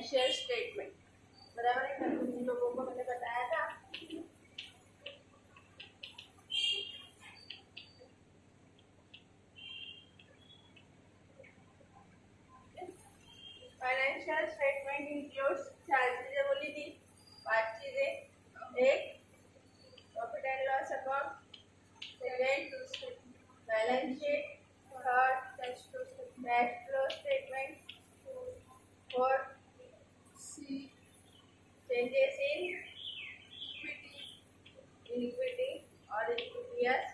Financial statement. बराबर है, कल तुम लोगों को मैंने बताया था। फाइनेंशियल स्टेटमेंट इंक्लूड्स 4 चीजें बोली थी, 5 चीजें। एक, profit and loss account, second balance sheet, third cash flow statement, fourth changes in equity और इक्विटीज,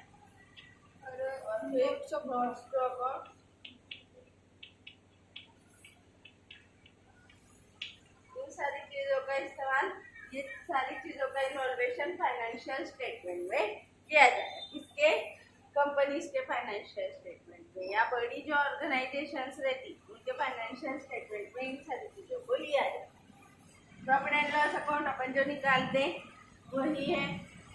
और फिफ्थ नोट्स टू अकाउंट। इन सारी चीजों का इस्तेमाल, ये सारी चीजों का इन्वॉल्वेशन फाइनेंशियल स्टेटमेंट में किया जाता है। किसके? कंपनीज के फाइनेंशियल स्टेटमेंट में, या बड़ी जो ऑर्गेनाइजेशंस रहती उनके फाइनेंशियल स्टेटमेंट में इन सारी चीजों को लिया जाता है। प्रॉफिट एंड लॉस अकाउंट अपन जो निकालते वही है।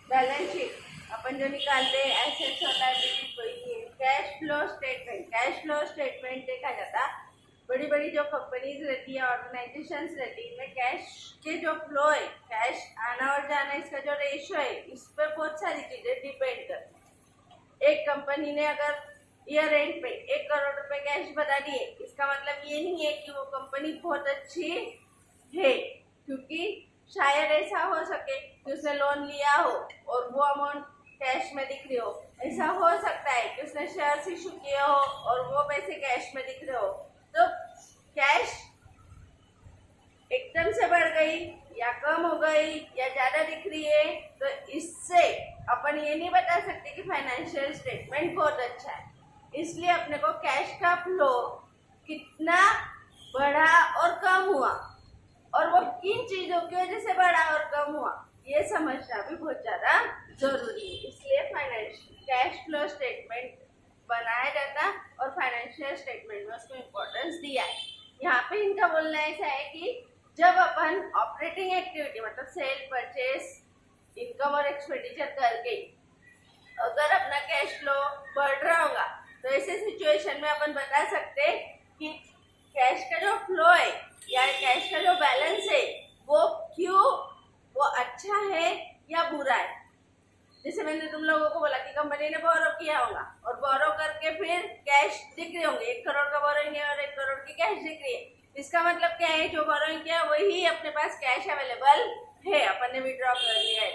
बैलेंस शीट अपन जो निकालते एसेट्स और लायबिलिटीज वही है। Cash flow statement, cash flow statement देखा जाता बड़ी बड़ी जो कंपनीज रहती है, ऑर्गेनाइजेशंस रहती है, इनमें कैश के जो फ्लो है, कैश आना और जाना, इसका जो रेशियो है, इस पर बहुत सारी चीजें डिपेंड करती है। एक कंपनी ने अगर ईयर एंड पे 1 करोड़ रुपए कैश बता दिए, इसका मतलब ये नहीं है कि वो कंपनी बहुत अच्छी है, क्योंकि शायद ऐसा हो सके कि उसने लोन लिया हो और वो अमाउंट कैश में दिख रही हो। ऐसा हो सकता है कि उसने शेयर्स इशू किए हो और वो पैसे कैश में दिख रहे हो। तो कैश एकदम से बढ़ गई या कम हो गई या ज्यादा दिख रही है, तो इससे अपन ये नहीं बता सकते कि फाइनेंशियल स्टेटमेंट बहुत अच्छा है। इसलिए अपने को कैश का फ्लो कितना बढ़ा और कम हुआ और वो किन चीजों की वजह से बढ़ा और कम हुआ, ये समझना भी बहुत ज्यादा जरूरी है। इसलिए फाइनेंशियल कैश फ्लो स्टेटमेंट बनाया जाता और फाइनेंशियल स्टेटमेंट में उसको इम्पोर्टेंस दिया है। यहाँ पे इनका बोलना ऐसा है कि जब अपन ऑपरेटिंग एक्टिविटी मतलब सेल, परचेस, इनकम और एक्सपेंडिचर करके अगर अपना कैश फ्लो बढ़ रहा होगा, तो ऐसे सिचुएशन में अपन बता सकते कि कैश का जो फ्लो है या कैश का जो बैलेंस है वो अच्छा है या बुरा है। जैसे मैंने तुम लोगों को बोला कि कंपनी ने बोरो किया होगा और बोरो करके फिर कैश दिख रहे होंगे, 1 करोड़ का बोरोइंग है और 1 करोड़ की कैश दिख रही है। इसका मतलब क्या है? जो बोरोइंग किया वही अपने पास कैश अवेलेबल है, अपन ने विड्रॉ कर लिया है।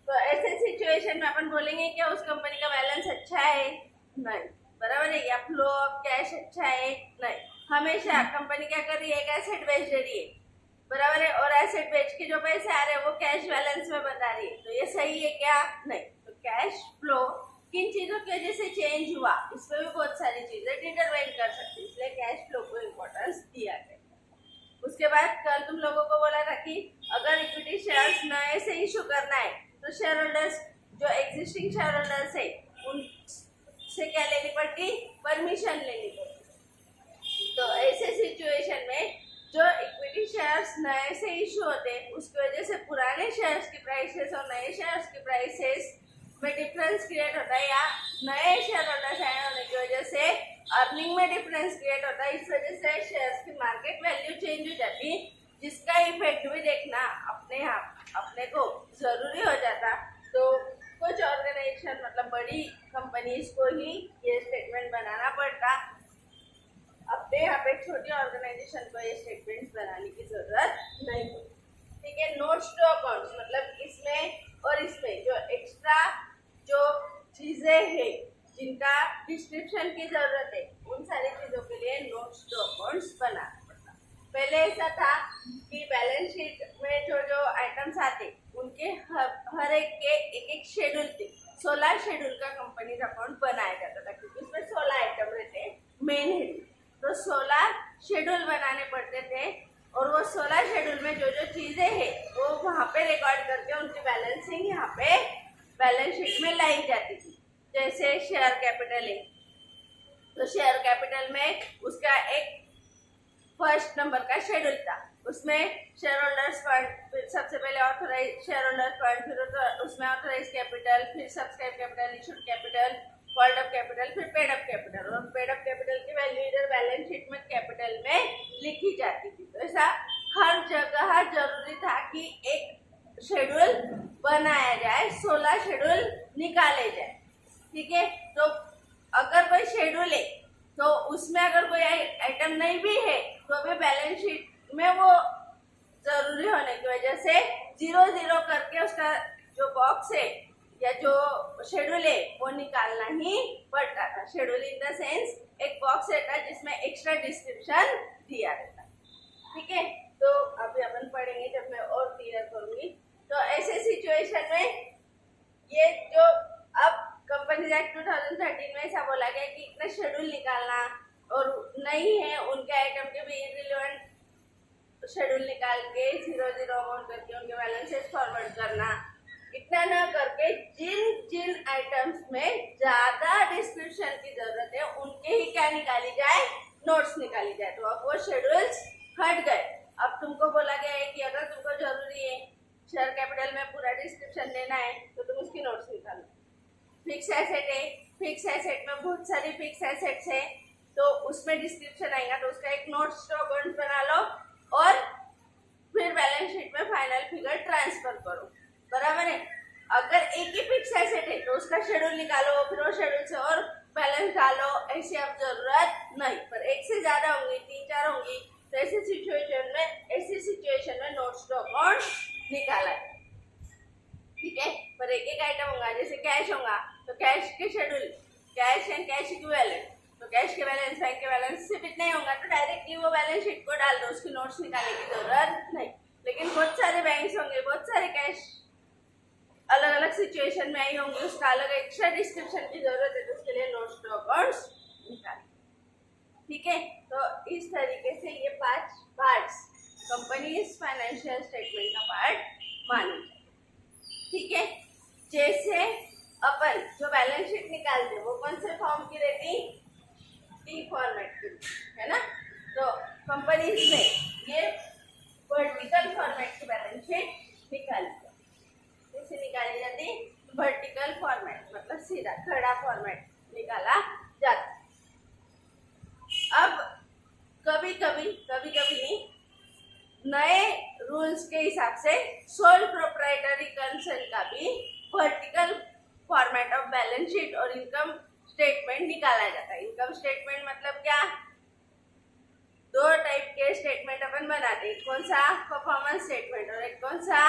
तो ऐसे सिचुएशन में अपन बोलेंगे क्या उस कंपनी का बैलेंस अच्छा है? नहीं। बराबर है? या फ्लो ऑफ कैश अच्छा है? नहीं। हमेशा कंपनी क्या कर रही है? एक एसेट बेच रही है, बराबर है, और एसेट बेच के जो पैसे आ रहे हैं वो कैश बैलेंस में बता रही है। तो ये सही है क्या? नहीं। तो कैश फ्लो किन चीजों की वजह से चेंज हुआ, इसमें भी बहुत सारी चीजें डिटरमाइन कर सकती है, इसलिए कैश फ्लो को इम्पोर्टेंस दिया गया। उसके बाद कल तुम लोगों को बोला था कि अगर इक्विटी शेयर्स नए से इशू करना है तो शेयर होल्डर्स जो एग्जिस्टिंग शेयर होल्डर्स है उनसे क्या लेनी पड़ती? परमिशन लेनी पड़ती। तो ऐसे सिचुएशन में जो इक्विटी शेयर्स नए से इशू होते हैं उसकी वजह से पुराने शेयर्स की प्राइसेस और नए शेयर्स की प्राइसेस में डिफरेंस क्रिएट होता है, या नए शेयर होल्डर्स ऐड होने की वजह से अर्निंग में डिफरेंस क्रिएट होता है। इस वजह से शेयर्स की मार्केट वैल्यू चेंज हो जाती है, जिसका इफेक्ट भी देखना अपने को जरूरी हो जाता। तो कुछ ऑर्गेनाइजेशन मतलब बड़ी कंपनीज को ही ये स्टेटमेंट बनाना पड़ता, अपने यहाँ पे छोटी ऑर्गेनाइजेशन को ये स्टेटमेंट्स बनाने की जरूरत नहीं होती। ठीक है। नोट्स टू अकाउंट्स मतलब इसमें और इसमें जो एक्स्ट्रा जो चीजें हैं जिनका डिस्क्रिप्शन की जरूरत है, उन सारी चीजों के लिए नोट्स टू अकाउंट्स बनाना पड़ता। पहले ऐसा था कि बैलेंस शीट में जो जो आइटम्स आते उनके हर एक के एक शेड्यूल थे। 16 शेड्यूल का कंपनी अकाउंट बनाया जाता था, क्योंकि उसमें 16 आइटम रहते मेन हेड, तो 16 शेड्यूल बनाने पड़ते थे और वो 16 शेड्यूल में जो जो चीजें हैं वो वहाँ पे रिकॉर्ड करके उनकी बैलेंसिंग यहाँ पे बैलेंस शीट में लाई जाती थी। जैसे शेयर कैपिटल है, तो शेयर कैपिटल में उसका एक फर्स्ट नंबर का शेड्यूल था, उसमें शेयर होल्डर्स फंड, सबसे पहले ऑथराइज शेयर होल्डर्स फंड, फिर उसमें ऑथराइज कैपिटल, फिर subscribe capital, issued capital, called up capital, फिर पेड अप कैपिटल। और पेड अप कैपिटल की वैल्यू इधर बैलेंस शीट में कैपिटल में लिखी जाती थी। तो ऐसा हर जगह जरूरी था कि एक शेड्यूल बनाया जाए, 16 शेड्यूल निकाले जाए। ठीक है, तो अगर कोई शेड्यूल है तो उसमें अगर कोई आइटम नहीं भी है तो भी बैलेंस शीट में वो जरूरी होने की वजह से 0-0 करके उसका जो बॉक्स है या जो शेड्यूल है वो निकालना ही पड़ता था। शेड्यूल इन द सेंस एक बॉक्स रहता है जिसमें एक्स्ट्रा डिस्क्रिप्शन दिया रहता है। ठीक है, तो अभी अपन पढ़ेंगे जब मैं और क्लियर करूंगी। तो ऐसे सिचुएशन में ये जो अब कंपनी एक्ट 2013 में ऐसा बोला गया कि इतना शेड्यूल निकालना और नहीं है उनके आइटम के भी इररिलेवेंट शेड्यूल निकाल के 0-0 अमाउंट करके उनके बैलेंसेस फॉरवर्ड करना, इतना ना करके जिन जिन आइटम्स में ज्यादा डिस्क्रिप्शन की जरूरत है उनके ही क्या निकाली जाए, नोट्स निकाली जाए। तो अब वो शेड्यूल्स हट गए। अब तुमको बोला गया है कि अगर तुमको जरूरी है शेयर कैपिटल में पूरा डिस्क्रिप्शन लेना है तो तुम उसकी नोट्स निकालो। फिक्स एसेट है, फिक्स एसेट में बहुत सारी फिक्स एसेट्स है तो उसमें डिस्क्रिप्शन आएगा तो उसका एक नोट्स डॉक्यूमेंट बना लो और फिर बैलेंस शीट में फाइनल फिगर ट्रांसफर करो। बराबर है। अगर एक ही फिक्स एसेट है तो उसका शेड्यूल निकालो, फिर वो शेड्यूल से और बैलेंस डालो, ऐसी अब जरूरत नहीं। पर एक से ज्यादा होंगी, 3-4 होंगी तो ऐसी सिचुएशन में नोट्स डॉक्यूमेंट निकाला है। ठीक है, पर एक एक आइटम होगा, जैसे कैश होगा तो कैश के schedule, cash and cash equivalent, तो कैश के बैलेंस, बैंक के बैलेंस सिर्फ इतना ही होगा तो डायरेक्टली वो बैलेंस शीट को डाल दो, उसकी नोट्स निकालने की जरूरत नहीं। लेकिन बहुत सारे बैंक्स होंगे, बहुत सारे कैश अलग अलग सिचुएशन में आई होंगी, उसका अलग एक्स्ट्रा डिस्क्रिप्शन की जरूरत है तो उसके लिए नोट्स डॉक्यूमेंट्स निकालें। ठीक है, तो इस तरीके से ये 5 पार्ट्स कंपनीज फाइनेंशियल स्टेटमेंट का पार्ट माने। ठीक है, जैसे अपन जो बैलेंस शीट निकालते वो कौन से फॉर्म की रहती, टी फॉर्मेट की, है ना। तो कंपनीज में ये वर्टिकल फॉर्मेट की बैलेंस शीट निकालते, कैसे निकाली जाती, वर्टिकल फॉर्मेट मतलब सीधा खड़ा फॉर्मेट निकाला जाता। अब कभी कभी नहीं, नए रूल्स के हिसाब से सोल प्रोप्राइटरी कंसर्न का भी vertical format of balance sheet और इनकम स्टेटमेंट निकाला जाता है। इनकम स्टेटमेंट मतलब क्या, 2 टाइप के स्टेटमेंट अपन बनाते हैं, कौन सा परफॉर्मेंस स्टेटमेंट और एक कौन सा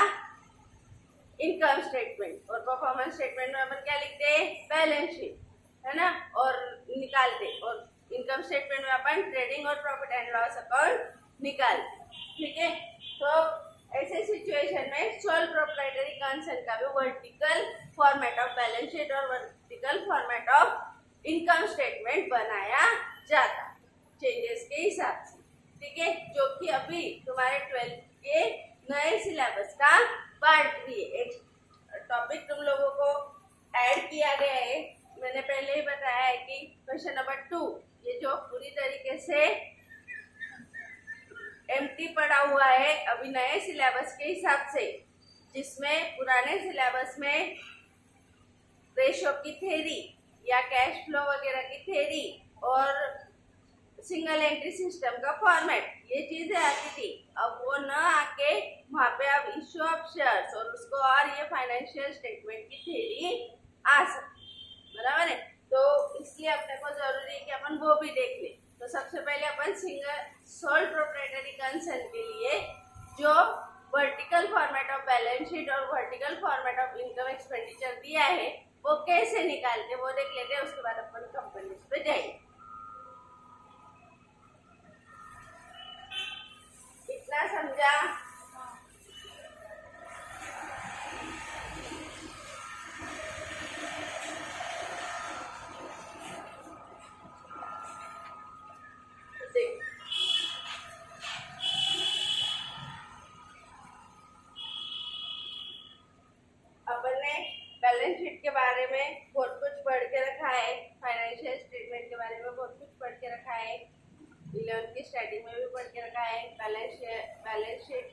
इनकम स्टेटमेंट। और परफॉर्मेंस स्टेटमेंट में अपन क्या लिखते हैं, बैलेंस शीट, है ना, और निकालते। और इनकम स्टेटमेंट में अपन ट्रेडिंग और प्रॉफिट एंड लॉस अकाउंट निकालते। ठीक है, तो ऐसे सिचुएशन में सोल प्रोप्राइटरी कंसर्न का भी vertical format of balance sheet और vertical format of income statement बनाया जाता चेंजेस के हिसाब से। ठीक है, जो कि अभी तुम्हारे 12th के नए सिलेबस का पार्ट भी है। एक टॉपिक तुम लोगों को ऐड किया गया है, मैंने पहले ही बताया है कि क्वेश्चन नंबर 2 ये जो पूरी तरीके से एम्प्टी पड़ा हुआ है अभी नए सिलेबस के हिसाब से, जिसमें पुराने सिलेबस में रेशो की थ्योरी या कैश फ्लो वगैरह की थ्योरी और सिंगल एंट्री सिस्टम का फॉर्मेट ये चीजें आती थी। अब वो न आके वहाँ पे अब इश्यू ऑफ शेयर्स और उसको और ये फाइनेंशियल स्टेटमेंट की थ्योरी आ सकती, बराबर है। तो इसलिए अपने को जरूरी है कि अपन वो भी देख ले। तो सबसे पहले अपन सिंगल सोल प्रोप्राइटरी कंसर्न के लिए जो vertical format of balance sheet और vertical format of income expenditure दिया है वो कैसे निकालते वो देख लेते हैं। उसके बाद अपन कंपनीज पे जाएंगे। इतना समझा? अपन ने बैलेंस शीट के बारे में बहुत कुछ पढ़ के रखा है, फाइनेंशियल स्टेटमेंट के बारे में बहुत कुछ पढ़ के रखा है, 11th की स्टार्टिंग में भी पढ़ के रखा है। बैलेंस शीट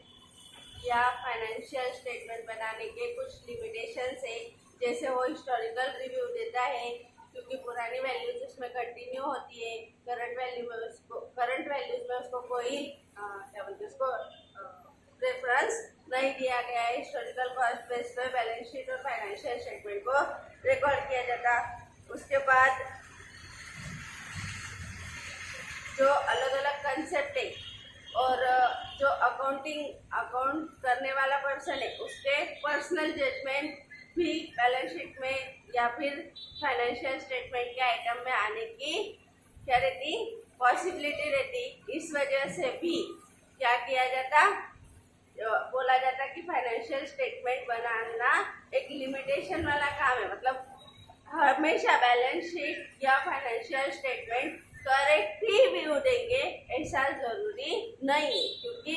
या फाइनेंशियल स्टेटमेंट बनाने के कुछ लिमिटेशंस है, जैसे वो हिस्टोरिकल रिव्यू देता है क्योंकि पुरानी वैल्यूज उसमें कंटिन्यू होती है, करंट वैल्यूज में उसको कोई क्या बोलते हैं उसको रेफरेंस नहीं दिया गया है। हिस्टोरिकल कॉस्ट बेस पे बैलेंस शीट और फाइनेंशियल स्टेटमेंट को रिकॉर्ड किया जाता। उसके बाद जो अलग अलग कंसेप्ट है और जो अकाउंट करने वाला पर्सन है उसके पर्सनल जजमेंट भी बैलेंस शीट में या फिर फाइनेंशियल स्टेटमेंट के आइटम में आने की क्या रहती, पॉसिबिलिटी रहती। इस वजह से भी क्या किया जाता, बोला जाता कि फाइनेंशियल स्टेटमेंट बनाना एक लिमिटेशन वाला काम है। मतलब हमेशा बैलेंस शीट या फाइनेंशियल स्टेटमेंट करेक्ट ही व्यू देंगे ऐसा जरूरी नहीं है, क्योंकि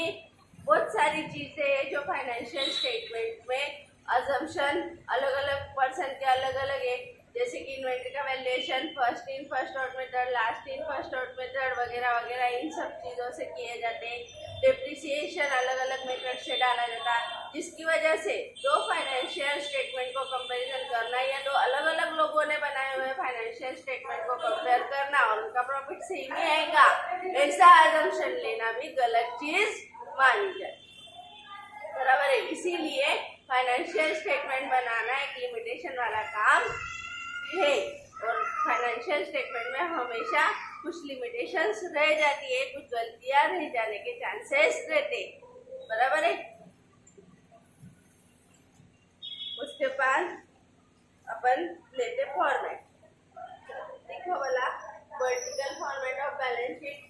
बहुत सारी चीजें हैं जो फाइनेंशियल स्टेटमेंट में अजम्पशन अलग अलग पर्सन के अलग अलग है। जैसे कि इन्वेंट्री का valuation first in first out method, last in first out method वगैरह वगैरह, इन सब चीज़ों से किए जाते हैं। डिप्रिसिएशन अलग अलग मेथड से डाला जाता है, जिसकी वजह से दो फाइनेंशियल स्टेटमेंट को कंपैरिजन करना या दो अलग अलग लोगों ने बनाए हुए फाइनेंशियल स्टेटमेंट को कंपेयर करना और उनका प्रॉफिट सेम ही आएगा ऐसा अजम्पशन लेना भी गलत चीज मानी जाती, बराबर है। इसीलिए फाइनेंशियल स्टेटमेंट बनाना एक लिमिटेशन वाला काम है और फाइनेंशियल स्टेटमेंट में हमेशा कुछ लिमिटेशंस रह जाती है, कुछ गलतियां रह जाने के चांसेस रहते, बराबर है। उसके बाद अपन लेते फॉर्मेट, देखो वाला vertical format of balance sheet.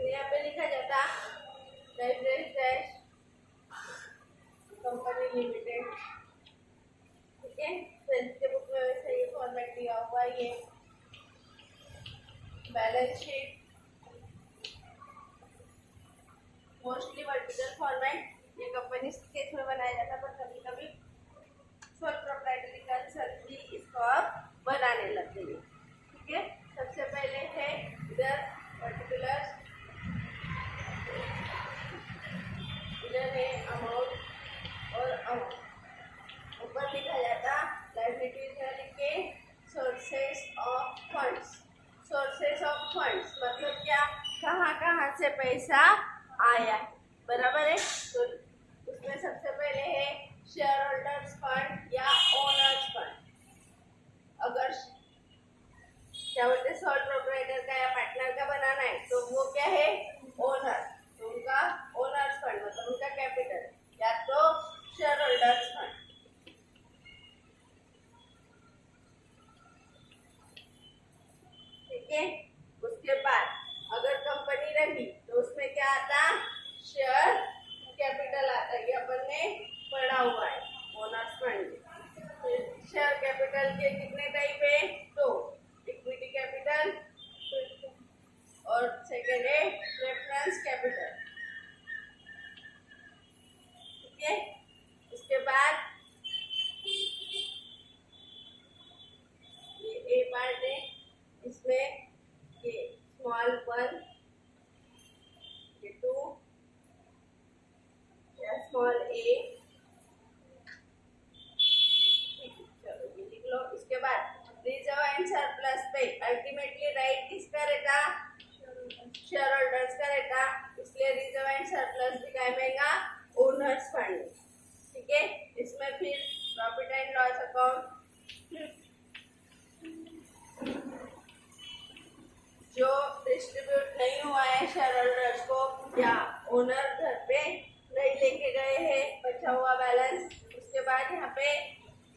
यहाँ पे लिखा जाता डैश कंपनी लिमिटेड, ठीक है। फ्रेंड्स के बुक में वैसे ये फॉर्मेट दिया हुआ है। ये balance sheet mostly vertical format ये कंपनी के थ्रू बनाया जाता है, पर कभी कभी सोल प्रोप्राइटरी कंसर्न भी इसको आप बनाने लगते हैं, ठीक है। सबसे पहले है इधर पर्टिकुलर, इधर है अमाउंट और अमाउंट, ऊपर लिखा जाता लायबिलिटीज में लिख के sources of funds. Sources of funds मतलब क्या, कहाँ कहाँ से पैसा आया, बराबर है। तो उसमें सबसे पहले है शेयर होल्डर्स फंड या ओनर्स फंड। अगर क्या बोलते सोल प्रोप्राइटर का या पार्टनर का बनाना है तो वो क्या है, ओनर, तो उनका ओनर्स फंड मतलब उनका कैपिटल या तो शेयर होल्डर्स फंड, ठीक है। उसके बाद अगर कंपनी रही तो उसमें क्या आता, शेयर कैपिटल आता है, ये अपन ने पढ़ा हुआ है ओनर्स फंड। शेयर कैपिटल के कितने टाइप है, तो इक्विटी कैपिटल और सेकेंड है रेफरेंस कैपिटल, ठीक है। उसके बाद ये ए पार्ट है, इसमें ये स्मॉल 1, ये 2 या स्मॉल ए, चलो ये लिख लो। इसके बाद रिजर्व एंड सरप्लस पे अल्टीमेटली राइट किसका रहता, शेयर होल्डर्स का रहता, इसलिए रिजर्व एंड सरप्लस भी क्या बनेगा, ओनर्स फंड, ठीक है। इसमें फिर प्रॉफिट एंड लॉस अकाउंट, जो डिस्ट्रीब्यूट नहीं हुआ है शेयर होल्डर्स को या ओनर घर पे नहीं लेके गए हैं बचा हुआ बैलेंस। उसके बाद यहाँ पे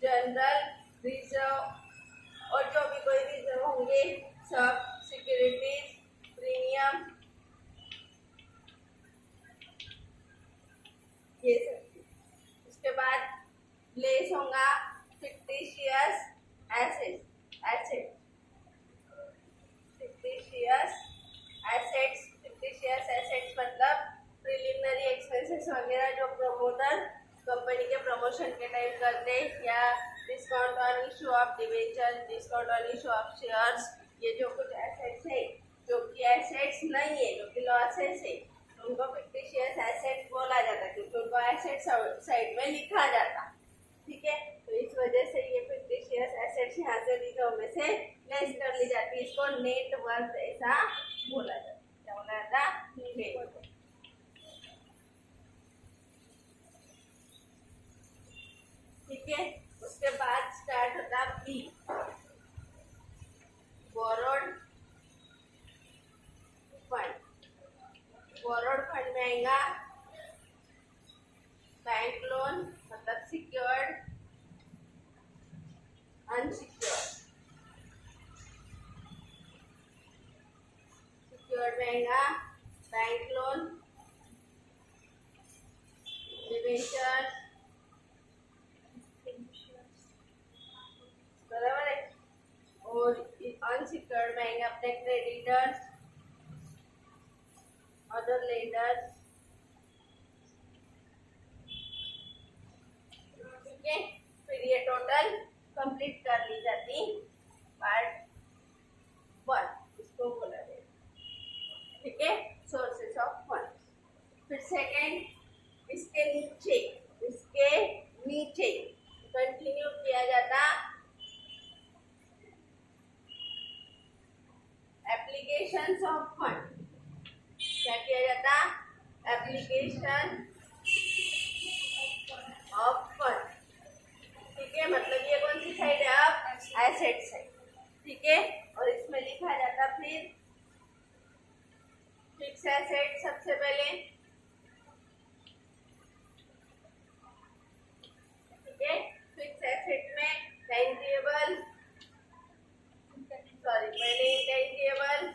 जनरल रिजर्व और जो भी कोई रिजर्व होंगे सब, सिक्योरिटीज, प्रीमियम, ये सब। उसके बाद प्लेस होगा फिक्टिशियस एसेट्स, फिक्टिशियस एसेट्स मतलब प्रिलिमिनरी एक्सपेंसेस वगैरह जो प्रमोटर कंपनी के प्रमोशन के टाइम करते हैं, या discount on issue of debenture, discount on issue of shares, ये जो कुछ एसेट्स है जो कि एसेट्स नहीं है, जो कि लॉसेस है, तो उनको फिक्टिशियस एसेट बोला जाता है क्योंकि उनको एसेट साइड में लिखा जाता। ठीक है, तो इस वजह से ये फिक्टिशियस एसेट्स यहाँ से रिजर्व में से लेस कर ली जाती है। इसको नेट वर्थ ऐसा बोला जाता है। क्या बोला जाता? Net worth. ठीक है, उसके बाद स्टार्ट होता B, borrowed fund. Borrowed fund में आएगा बैंक लोन, मतलब सिक्योर्ड, अनसिक्योर्ड। सिक्योर्ड में आएगा बैंक लोन, डिबेंचर, बराबर है। और अनसिक्योर्ड में आएंगे अपने क्रेडिटर्स, अदर लेंडर्स। ठीक है, फिर ये टोटल कंप्लीट कर ली जाती पार्ट 1, इसको बोला जाए। ठीक है, सोर्सेस ऑफ फंड। फिर सेकेंड, इसके नीचे कंटिन्यू किया जाता एप्लीकेशंस ऑफ फंड। क्या किया जाता? Application of fund. ठीक है, मतलब ये कौन सी साइड है? अब एसेट साइड। ठीक है, और इसमें लिखा जाता फिर फिक्स एसेट सबसे पहले। ठीक है, फिक्स एसेट में टेंजिबल, पहले इंटेंजिबल,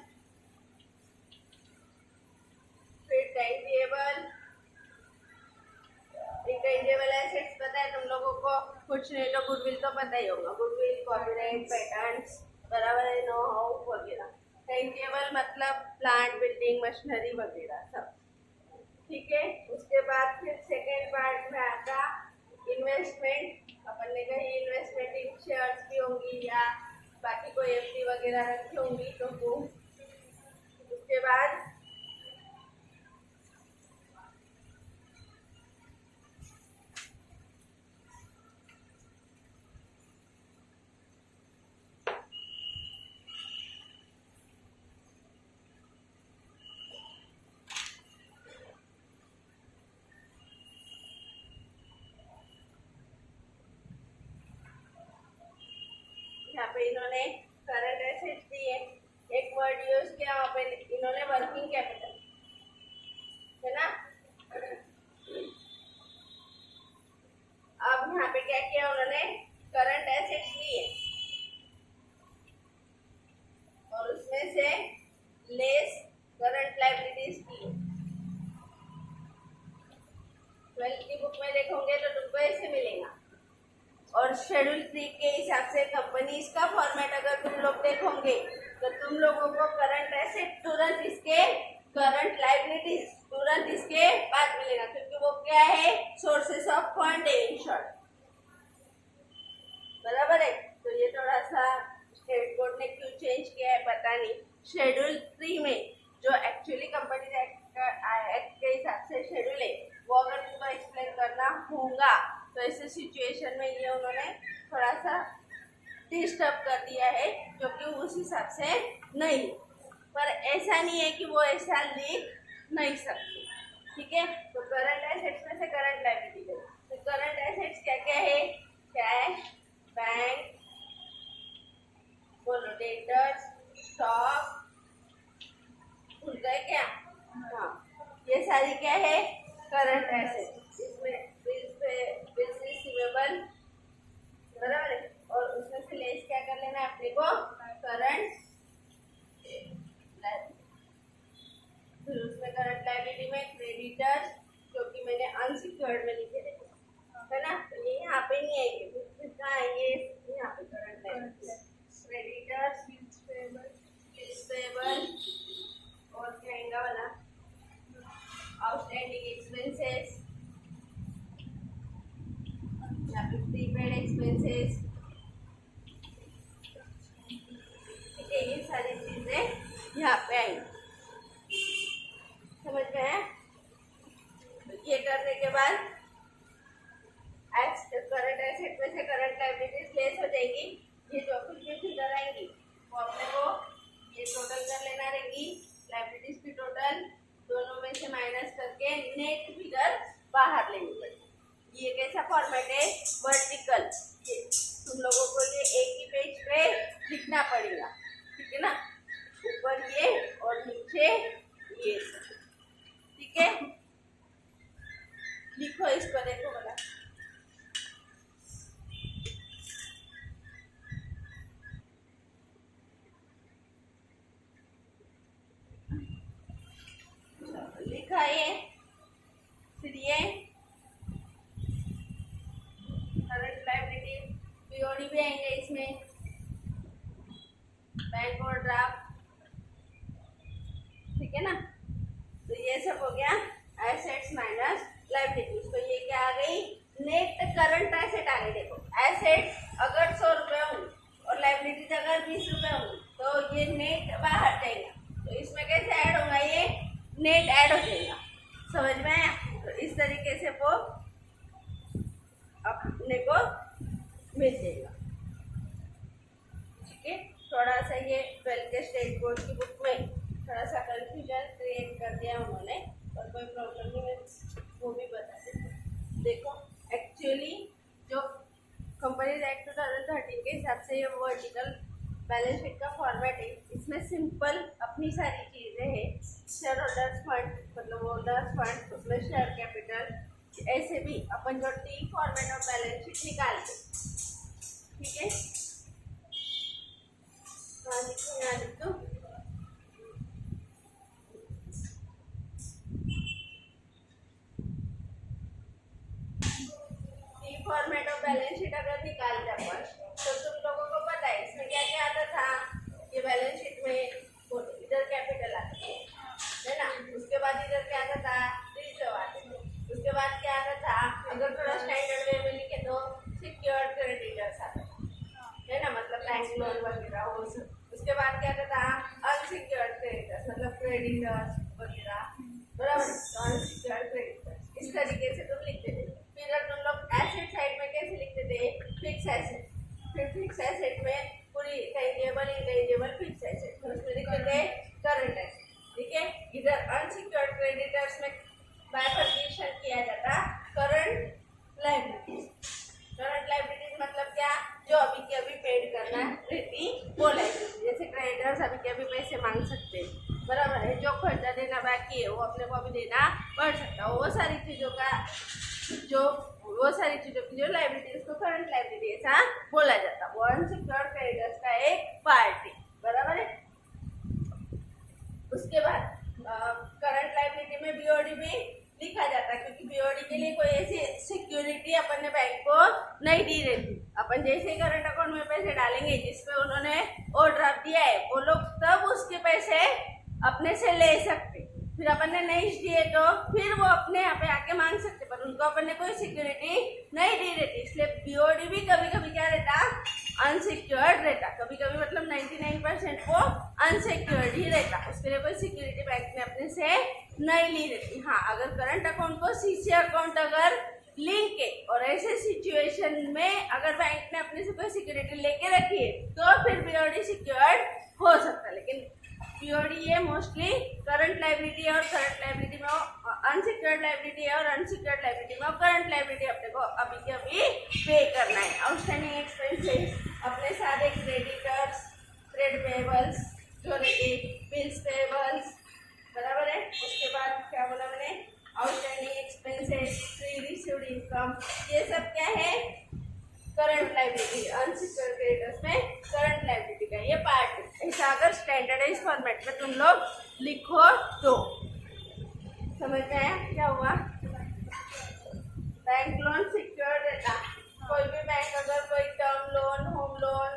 फिर टेंजिबल। इंटेंजिबल एसेट्स पता है तुम लोगों को? कुछ नहीं तो गुडविल तो पता ही होगा, गुडविल, कॉपीराइट, पैटर्न्स, बराबर है, नो हाउ वगैरह। टेंजिबल मतलब प्लांट, बिल्डिंग, मशीनरी वगैरह सब। ठीक है, उसके बाद फिर सेकेंड पार्ट में आता इन्वेस्टमेंट। अपन ने कहीं इन्वेस्टमेंट इन शेयर्स की होंगी या बाकी कोई एफडी वगैरह रखी होंगी तो वो। उसके बाद यहाँ पे इन्होंने करंट एसेट्स दिए, एक वर्ड यूज किया वहाँ पे इन्होंने वर्किंग कैपिटल, है ना। अब यहाँ पे क्या किया उन्होंने? करंट एसेट्स लिए और उसमें से लेस करंट लायबिलिटीज की। 12th की बुक में देखोगे तो तुमको ऐसे मिलेगा। और शेड्यूल 3 के हिसाब से कंपनीज का फॉर्मेट अगर तुम लोग देखोगे तो तुम लोगों को करंट एसेट तुरंत इसके, करंट लायबिलिटीज तुरंत इसके बाद मिलेगा, क्योंकि वो क्या है? सोर्सेस ऑफ फंड है इन शॉर्ट, बराबर है। तो ये थोड़ा सा स्टेट बोर्ड ने क्यों चेंज किया है पता नहीं। शेड्यूल 3 में जो एक्चुअली कंपनी एक्ट के हिसाब से शेड्यूल है वो अगर तुमको एक्सप्लेन करना होगा तो ऐसे सिचुएशन में ये उन्होंने थोड़ा सा डिस्टर्ब कर दिया है, क्योंकि उस हिसाब से नहीं। पर ऐसा नहीं है कि वो ऐसा लिख नहीं सकते। ठीक है, तो करंट एसेट्स में से करंट लायबिलिटी है। तो करंट एसेट्स क्या क्या है? कैश, बैंक, बोलो डेटर्स, स्टॉक, भूल गए क्या? हाँ, ये सारी क्या है? Current assets. इसमें बिल्स रिसीवेबल, बराबर है, और उसमें से लेस क्या कर लेना है अपने को? करंट। फिर उसमें करंट लायबिलिटी में क्रेडिटर्स, जो कि मैंने अनसिक्योर्ड में लिखे थे, है ना। तो ये यहाँ पे नहीं आएंगे, कितना आएंगे? यहाँ पे current liability, creditors, bills payable, और क्या आएगा वाला? Outstanding expenses, prepaid expenses. ठीक है, ये सारी चीजें यहाँ पे आएंगी, समझ में है? फॉर्मेट है वर्टिकल। तुम लोगों को ये एक ही पेज पे लिखना पड़ेगा, ठीक है ना, ऊपर ये और नीचे ये, ठीक है। लिखो इसको, देखो बोला लिखा ये, फिर ये करंट लायबिलिटी, पीओडी भी आएंगे इसमें, बैंक ओवरड्राफ्ट, ठीक है ना। तो ये सब हो गया एसेट्स माइनस लायबिलिटीज। तो ये क्या आ गई, नेट करंट एसेट आ गई। देखो एसेट्स अगर 100 रुपये होंगे और लायबिलिटीज अगर 20 रुपये होंगी तो ये नेट बाहर जाएगा। तो इसमें कैसे ऐड होगा, ये नेट ऐड हो जाएगा, समझ में आया। तो इस तरीके से वो अपने को मिल जाएगा, ठीक है। थोड़ा सा ये 12 के स्टेट बोर्ड की बुक में थोड़ा सा कंफ्यूजन क्रिएट कर दिया उन्होंने, और कोई प्रॉब्लम नहीं, मैं वो भी बता देती। देखो एक्चुअली जो कंपनीज एक्ट 2013 के हिसाब से ये वर्टिकल बैलेंस शीट का फॉर्मेट है, इसमें सिंपल अपनी सारी चीज़ें हैं। शेयर होल्डर्स फंड मतलब होल्डर्स फंड, उसमें शेयर कैपिटल, ऐसे भी अपन जो T format of balance sheet निकालते, ठीक है। यहाँ लिख दो, T format of balance sheet अगर निकालते अपन तो तुम लोगों को पता है इसमें क्या क्या आता था। ये बैलेंस शीट में इधर कैपिटल आता है ना, उसके बाद इधर क्या आता था, रिजर्व आते थे, उसके बाद क्या आता था, अगर थोड़ा स्टैंडर्ड वे में लिखे तो सिक्योर्ड क्रेडिटर्स आते है ना, मतलब बैंक लोन वगैरह वो सब। उसके बाद क्या आता था, अनसिक्योर्ड क्रेडिटर्स मतलब क्रेडिटर्स वगैरह, बराबर, अनसिक्योर्ड क्रेडिटर्स, इस तरीके से तुम लिखते थे। फिर तुम लोग एसेट साइड में कैसे लिखते थे, फिक्स एसेट, फिर फिक्स एसेट में पूरी टेंजेबल इंटेंजेबल फिक्स एसेट, फिर उसमें लिखते थे करंट एसेट, ठीक है। इधर अनसिक्योर्ड क्रेडिटर्स में बाइफर्केशन किया जाता करंट लायबिलिटीज। करंट लायबिलिटीज मतलब क्या, जो अभी के अभी पेड करना रहती वो लायबिलिटी, जैसे क्रेडिटर्स अभी के अभी पैसे मांग सकते हैं, बराबर है। जो खर्चा देना बाकी है वो अपने को अभी देना पड़ सकता है, वो सारी चीज़ों की जो लायबिलिटी उसको करंट लायबिलिटी ऐसा बोला जाता है। वो अनसिक्योर्ड क्रेडिटर्स का एक पार्ट है, बराबर है। उसके बाद करंट लायबिलिटी में बीओडी भी लिखा जाता है, क्योंकि बीओडी के लिए कोई ऐसी सिक्योरिटी अपन ने बैंक को नहीं दी रहती। अपन जैसे ही करंट अकाउंट में पैसे डालेंगे जिसपे उन्होंने ओवरड्राफ्ट दिया है, वो लोग तब उसके पैसे अपने से ले सकते। फिर अपन ने नहीं दिए तो फिर वो अपने यहाँ पे आके मांग सकते, पर उनको अपन ने कोई सिक्योरिटी नहीं दी रहती। इसलिए बीओडी भी कभी कभी क्या रहता, अनसिक्योर्ड रहता, कभी कभी मतलब 99% वो अनसिक्योर्ड ही रहता, उसके लिए कोई सिक्योरिटी बैंक ने अपने से नहीं ली रहती। हाँ, अगर करंट अकाउंट को सीसी अकाउंट अगर लिंक है और ऐसे सिचुएशन में अगर बैंक ने अपने से कोई सिक्योरिटी लेके रखी है तो फिर बीओडी सिक्योर्ड हो सकता है। लेकिन बीओडी ये मोस्टली करंट लायबिलिटी और करंट लायबिलिटी में अनसिक्योर्ड लायबिलिटी है, और अनसिक्योर्ड लायबिलिटी में करंट लायबिलिटी अपने को अभी के अभी पे करना है। आउटस्टैंडिंग एक्सपेंसेस अपने सारे क्रेडिटर्स, ट्रेड पेबल्स जो रहते, बिल्स पेबल्स, बराबर है। उसके बाद क्या बोला मैंने, outstanding expenses, free received income, ये सब क्या है, करंट लायबिलिटी, अनसिक्योर्ड क्रेडिटर्स में करंट लायबिलिटी का ये पार्ट है। ऐसा अगर स्टैंडर्डाइज फॉर्मेट में तुम लोग लिखो तो समझ में आया क्या हुआ। बैंक लोन सिक्योर्ड रहता, कोई भी बैंक अगर कोई टर्म लोन, होम लोन,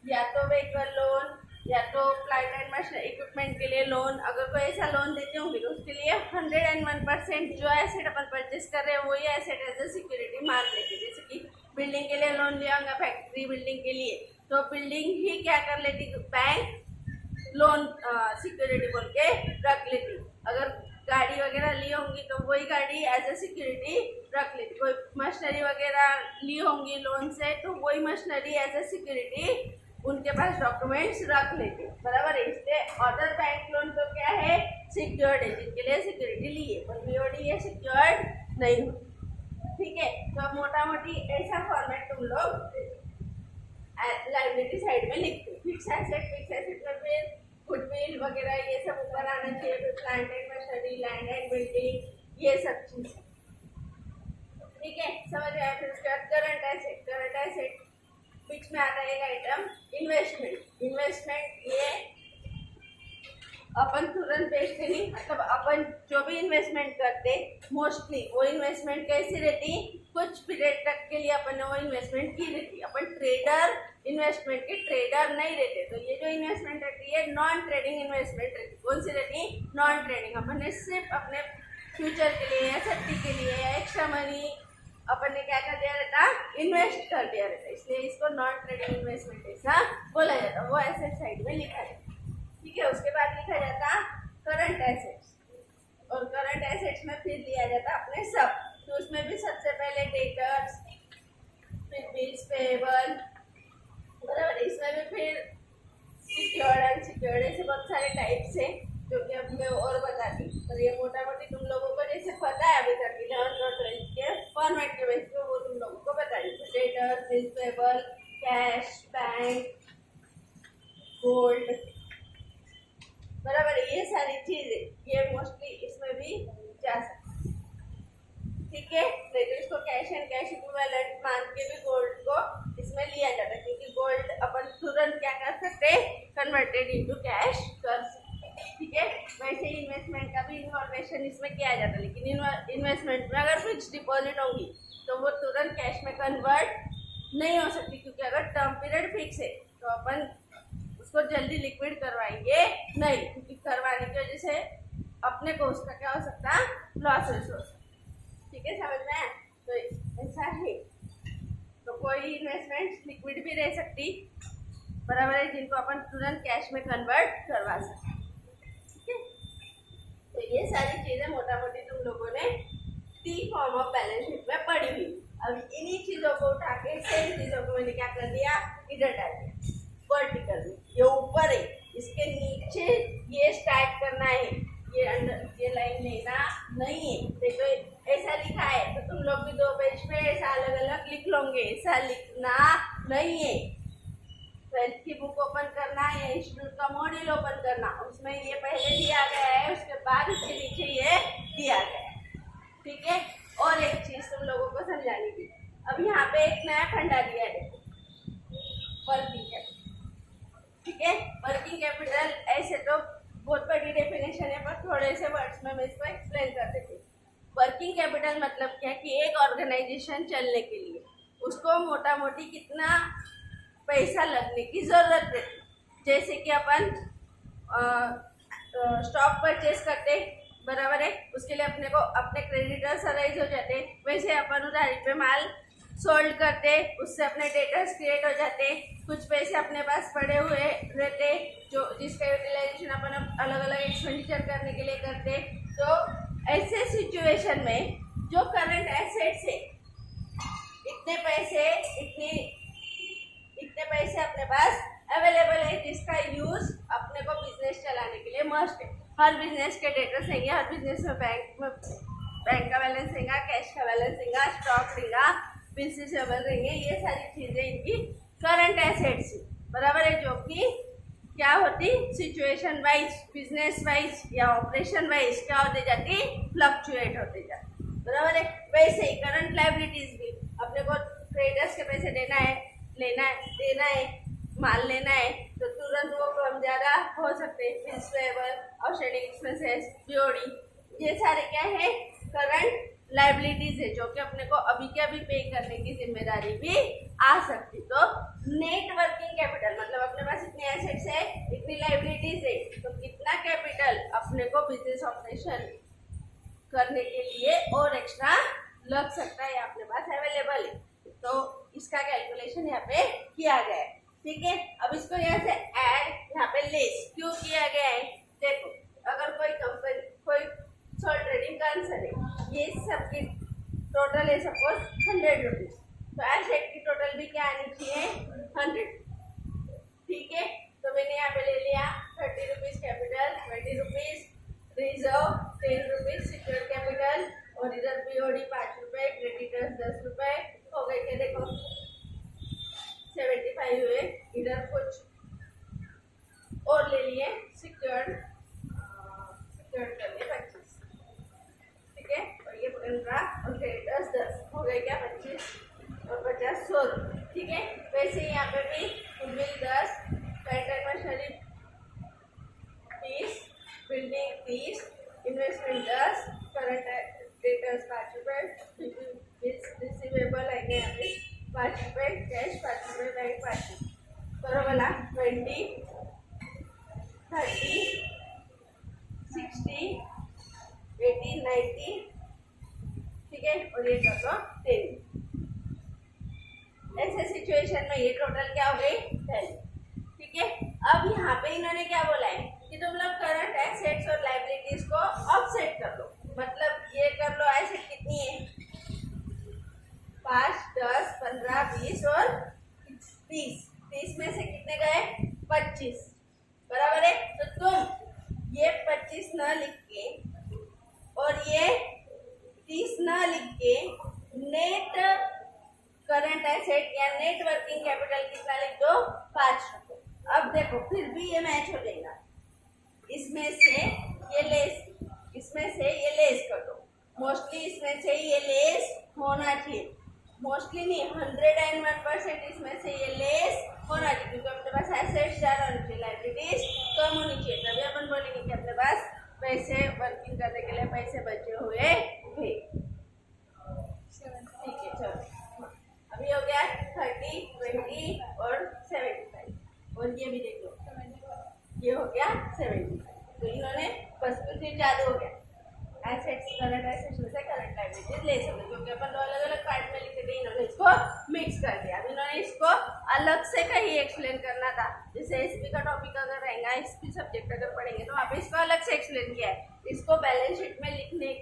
या तो व्हीकल लोन, या तो प्लांट एंड मशीनरी इक्विपमेंट के लिए लोन, अगर कोई ऐसा लोन देते होंगे तो उसके लिए 101% जो एसेट अपन परचेस कर रहे हैं वही एसेट एज ए सिक्योरिटी मान लेते। जैसे कि बिल्डिंग के लिए लोन लिया होगा, फैक्ट्री बिल्डिंग के लिए, तो बिल्डिंग ही क्या कर लेती, बैंक लोन सिक्योरिटी बोल के रख लेती। अगर गाड़ी वगैरह ली होंगी तो वही गाड़ी एज ए सिक्योरिटी रख लेती। कोई मशीनरी वगैरह ली होंगी लोन से तो वही मशीनरी एज ए सिक्योरिटी उनके पास डॉक्यूमेंट्स रख लेते, बराबर है। इसलिए अदर बैंक लोन तो क्या है, सिक्योर्ड है, जिनके लिए सिक्योरिटी ली है, पर बीओडी ये सिक्योर्ड नहीं होती। ठीक है। तो अब मोटा मोटी ऐसा फॉर्मेट तुम लोग लाइबिलिटी साइड में लिखते हो। फिक्स एसेट में फिर गुडविल वगैरह ये सब ऊपर आना चाहिए, फिर plant and machinery, land and building, ये सब चीज, ठीक है, समझ आया। फिर उसके बाद करंट एसेट बीच में आता है एक आइटम इन्वेस्टमेंट ये अपन तुरंत बेचते नहीं, मतलब अपन जो भी इन्वेस्टमेंट करते मोस्टली वो इन्वेस्टमेंट कैसी रहती, कुछ पीरियड तक के लिए अपन ने वो इन्वेस्टमेंट की रहती। अपन ट्रेडर इन्वेस्टमेंट के ट्रेडर नहीं रहते, तो ये जो इन्वेस्टमेंट रहती है नॉन ट्रेडिंग इन्वेस्टमेंट रहती। कौन सी रहती, नॉन ट्रेडिंग। अपन ने सिर्फ अपने फ्यूचर के लिए या सेफ्टी के लिए या एक्स्ट्रा मनी अपन ने क्या कर दिया रहता, इन्वेस्ट कर दिया रहता, इसलिए इसको नॉन ट्रेडिंग इन्वेस्टमेंट ऐसा बोला जाता। वो एसेट साइड में लिखा है, ठीक है। उसके बाद लिखा जाता करंट एसेट्स, और करंट एसेट्स में फिर लिया जाता अपने सब, तो उसमें भी सबसे पहले डेटर्स, फिर बिल्स पेएबल, बराबर। इसमें भी फिर सिक्योर्ड अनसिक्योर्ड ऐसे बहुत सारे टाइप्स है जो कि अब मैं और बता दी, और ये मोटा मोटी तुम लोगों को जैसे पता है अभी तक 11th और 12th के फॉर्मेट के बेस पे वो तुम लोगों को बता दी। Debtors, bills payable, cash, bank, gold, बराबर। ये सारी चीजें ये मोस्टली इसमें भी जा सकती, ठीक है। नहीं तो इसको कैश एंड कैश इक्विवेलेंट मान के भी गोल्ड को इसमें लिया जाता है, क्योंकि गोल्ड अपन तुरंत क्या कर सकते, कन्वर्टेड इनटू कैश कर सकते, ठीक है। वैसे ही इन्वेस्टमेंट का भी इन्फॉर्मेशन इसमें किया जाता है, लेकिन इन्वेस्टमेंट में अगर फिक्स डिपॉजिट होगी तो वो तुरंत कैश में कन्वर्ट नहीं हो सकती, क्योंकि अगर टर्म पीरियड फिक्स है तो अपन उसको जल्दी लिक्विड करवाएंगे नहीं, क्योंकि करवाने की वजह से अपने को उसका क्या हो सकता है, लॉसेस हो सकता, ठीक है, समझ में। तो ऐसा है, तो कोई इन्वेस्टमेंट लिक्विड भी रह सकती, बराबर है, जिनको अपन तुरंत कैश में कन्वर्ट करवा सकते, ठीक है। तो ये सारी चीजें मोटा मोटी तुम लोगों ने T form of balance sheet में पढ़ी हुई। अब इन्हीं चीजों को उठा के सेम चीजों को मैंने क्या कर दिया, इधर डाल दिया वर्टिकल में, ये ऊपर है, इसके नीचे ये स्टार्ट करना है, ये अंदर ये लाइन लेना नहीं है। देखो ऐसा लिखा है तो तुम लोग भी 2 पेज पे ऐसा अलग अलग लिख लोगे, ऐसा लिखना नहीं है। 12th की बुक ओपन करना है, इंस्टीट्यूट का मॉड्यूल ओपन करना, उसमें ये पहले दिया गया है, उसके बाद उसके नीचे ये दिया गया है, ठीक है। और एक चीज तुम लोगों को समझानी थी, अब यहाँ पे एक नया फंडा दिया है, वर्किंग कैपिटल, ठीक है। वर्किंग कैपिटल ऐसे तो बहुत बड़ी डेफिनेशन है, पर थोड़े से वर्ड्स में मैं इसको एक्सप्लेन कर देती हूँ। वर्किंग कैपिटल मतलब क्या कि एक ऑर्गेनाइजेशन चलने के लिए उसको मोटा मोटी कितना पैसा लगने की जरूरत है। जैसे कि अपन स्टॉक परचेस करते, बराबर है, उसके लिए अपने को अपने क्रेडिटर्स अराइज हो जाते, वैसे अपन उधारी पे माल सोल्ड करते, उससे अपने डेटर्स क्रिएट हो जाते, कुछ पैसे अपने पास पड़े हुए रहते जो जिसका यूटिलाइजेशन अपन अलग अलग एक्सपेंडिचर करने के लिए करते। तो ऐसे सिचुएशन में जो करंट एसेट्स है, इतने पैसे अपने पास अवेलेबल है, जिसका यूज अपने को बिजनेस चलाने के लिए मस्ट है। हर बिजनेस के डेटर्स रहेंगे, हर बिजनेस में बैंक का बैलेंस रहेगा, कैश का बैलेंस रहेगा, स्टॉक रहेगा, बिल्स रिसीवेबल रहेंगे, ये सारी चीजें इनकी करंट एसेट्स, बराबर है, जो कि क्या होती, सिचुएशन वाइज, बिजनेस वाइज या ऑपरेशन वाइज क्या होते जाती, फ्लक्चुएट होते जाती, बराबर है। वैसे ही करंट लायबिलिटीज भी, अपने को क्रेडिटर्स के पैसे देना है, देना है, माल लेना है, तो तुरंत वो कम ज़्यादा हो सकते हैं, bills payable, outstanding expenses, BOD, ये सारे क्या है, करंट लायबिलिटीज है, जो कि अपने को अभी के अभी पे करने की जिम्मेदारी भी आ सकती। तो नेट वर्किंग कैपिटल मतलब अपने पास इतने एसेट्स है, इतनी लायबिलिटीज है, तो कितना कैपिटल अपने को बिजनेस ऑपरेशन करने के लिए और एक्स्ट्रा लग सकता है, अपने पास अवेलेबल है, तो इसका कैलकुलेशन यहाँ पे किया गया है, ठीक है। अब इसको यहाँ से ऐड, यहाँ पे लेस क्यों किया गया है, देखो अगर कोई कंपनी, कोई सोल ट्रेडिंग कंसर्न है, ये सबकी टोटल है सपोज 100 रुपीज, तो एसेट की टोटल भी क्या आनी चाहिए, 100, ठीक है। तो मैंने यहाँ पे ले लिया 30 rupees capital, 20 rupees reserve, 10 rupees secure capital, और इधर बीओडी 5 रुपए, क्रेडिटर्स और ले लिए सिक्योर्ड कर लिए 25, ठीक है। और ये पंद्रह और 10 हो गए क्या 25 और 50 100, ठीक है। वैसे ही यहाँ पे भी goodwill 10, character machinery 30, building 30, investment 10, current debtors 5 रुपये, रिसीवेबल है यहाँ पे 5 रुपये, कैश 5 रुपये, बैंक 5 रुपये, बराबर 20, 30, 60, 80, 90, ठीक है। और ये कर दो 10। ऐसे सिचुएशन में ये टोटल क्या हो गई 10, ठीक है। अब यहाँ पे इन्होंने क्या बोला है कि तुम लोग करंट एसेट्स और लाइबिलिटीज को ऑफसेट कर लो, मतलब ये कर लो एसेट कितनी है 5, 10, 15, 20 और 30, 30 में से कितने गए 25, बराबर है। तो तुम ये 25 न लिख के और ये 30 न लिख के नेट करंट एसेट या नेट वर्किंग कैपिटल कितना लिख दो 5 रुपये। अब देखो फिर भी ये मैच हो जाएगा, इसमें से ये लेस, इसमें से ये लेस कर दो, मोस्टली इसमें से ये लेस होना चाहिए, मोस्टली नहीं 101% इसमें से ये लेस होना चाहिए, क्योंकि अपने पास एसेट्स ज़्यादा होनी चाहिए, लाइबिलिटीज कम होनी चाहिए, तभी अपन बोलेंगे कि अपने पास पैसे वर्किंग करने के लिए पैसे बचे हुए थे, ठीक है। चलो अभी हो गया 30, 20 और 75, और ये भी देख लो ये हो गया 75। तो इन्होंने बस कुछ ही ज़्यादा हो गया, एसेट्स करंट एसेट्स में से करंट लाइबिलिटीज ले सकते, क्योंकि अपन दो अलग अलग पार्ट में लिखे थे, इन्होंने इसको मिक्स कर दिया। अब इन्होंने इसको अलग से कहीं एक्सप्लेन करना था, जैसे एसपी का टॉपिक अगर रहेगा, एसपी सब्जेक्ट अगर पढ़ेंगे तो वहाँ पे इसको अलग से एक्सप्लेन किया है, इसको बैलेंस शीट में लिखने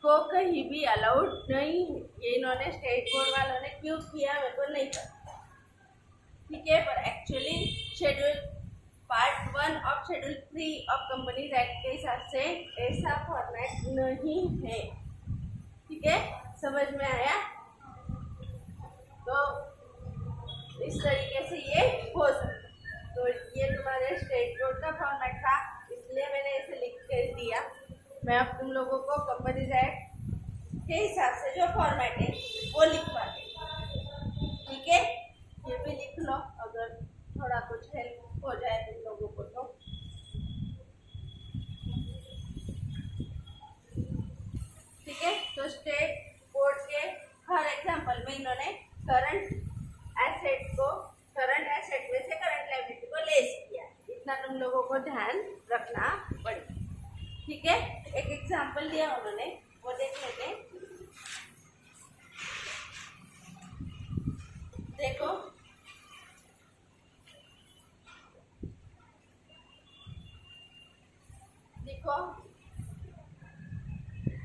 को कहीं भी अलाउड नहीं है। ये इन्होंने स्टेट बोर्ड वालों ने क्यों किया मेरे को नहीं पता, ठीक है। पर actually schedule part 1 of schedule 3 of companies act के हिसाब से ऐसा फॉर्मेट नहीं है, ठीक है। समझ में आया? तो इस तरीके से ये हो सकता। तो ये तुम्हारे स्टेट बोर्ड का फॉर्मेट था, इसलिए मैंने इसे लिख कर दिया। मैं अब तुम लोगों को कंपनीज एक्ट के हिसाब से जो फॉर्मेट है वो लिखवा दूँगी, ठीक है। ये भी लिख लो अगर थोड़ा कुछ हेल्प हो जाए तुम लोगों को तो, ठीक है। तो स्टेट बोर्ड के हर एग्जाम्पल में इन्होंने करंट एसेट में से करंट लायबिलिटी को लेस किया, इतना तुम लोगों को ध्यान रखना पड़ेगा, ठीक है। एक एग्जाम्पल दिया उन्होंने, वो देख लेते हैं। देखो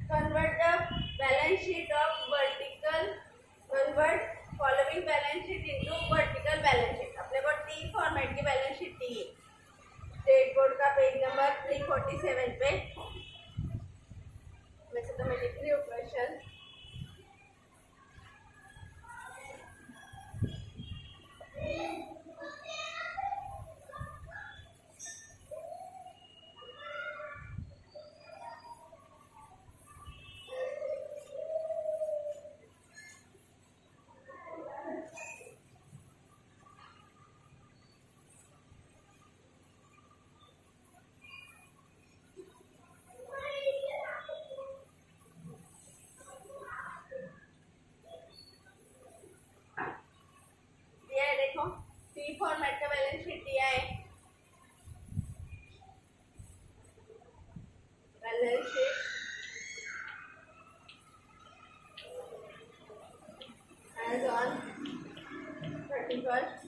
convert the balance sheet of convert following balance sheet into vertical balance sheet। अपने को टी फॉर्मेट की बैलेंस शीट दी है, स्टेट बोर्ड का पेज नंबर 347 पे। वैसे तो मैं लिख रही हूँ क्वेश्चन, फॉर्मेट का बैलेंस शीट दिया है, balance sheet as on 31st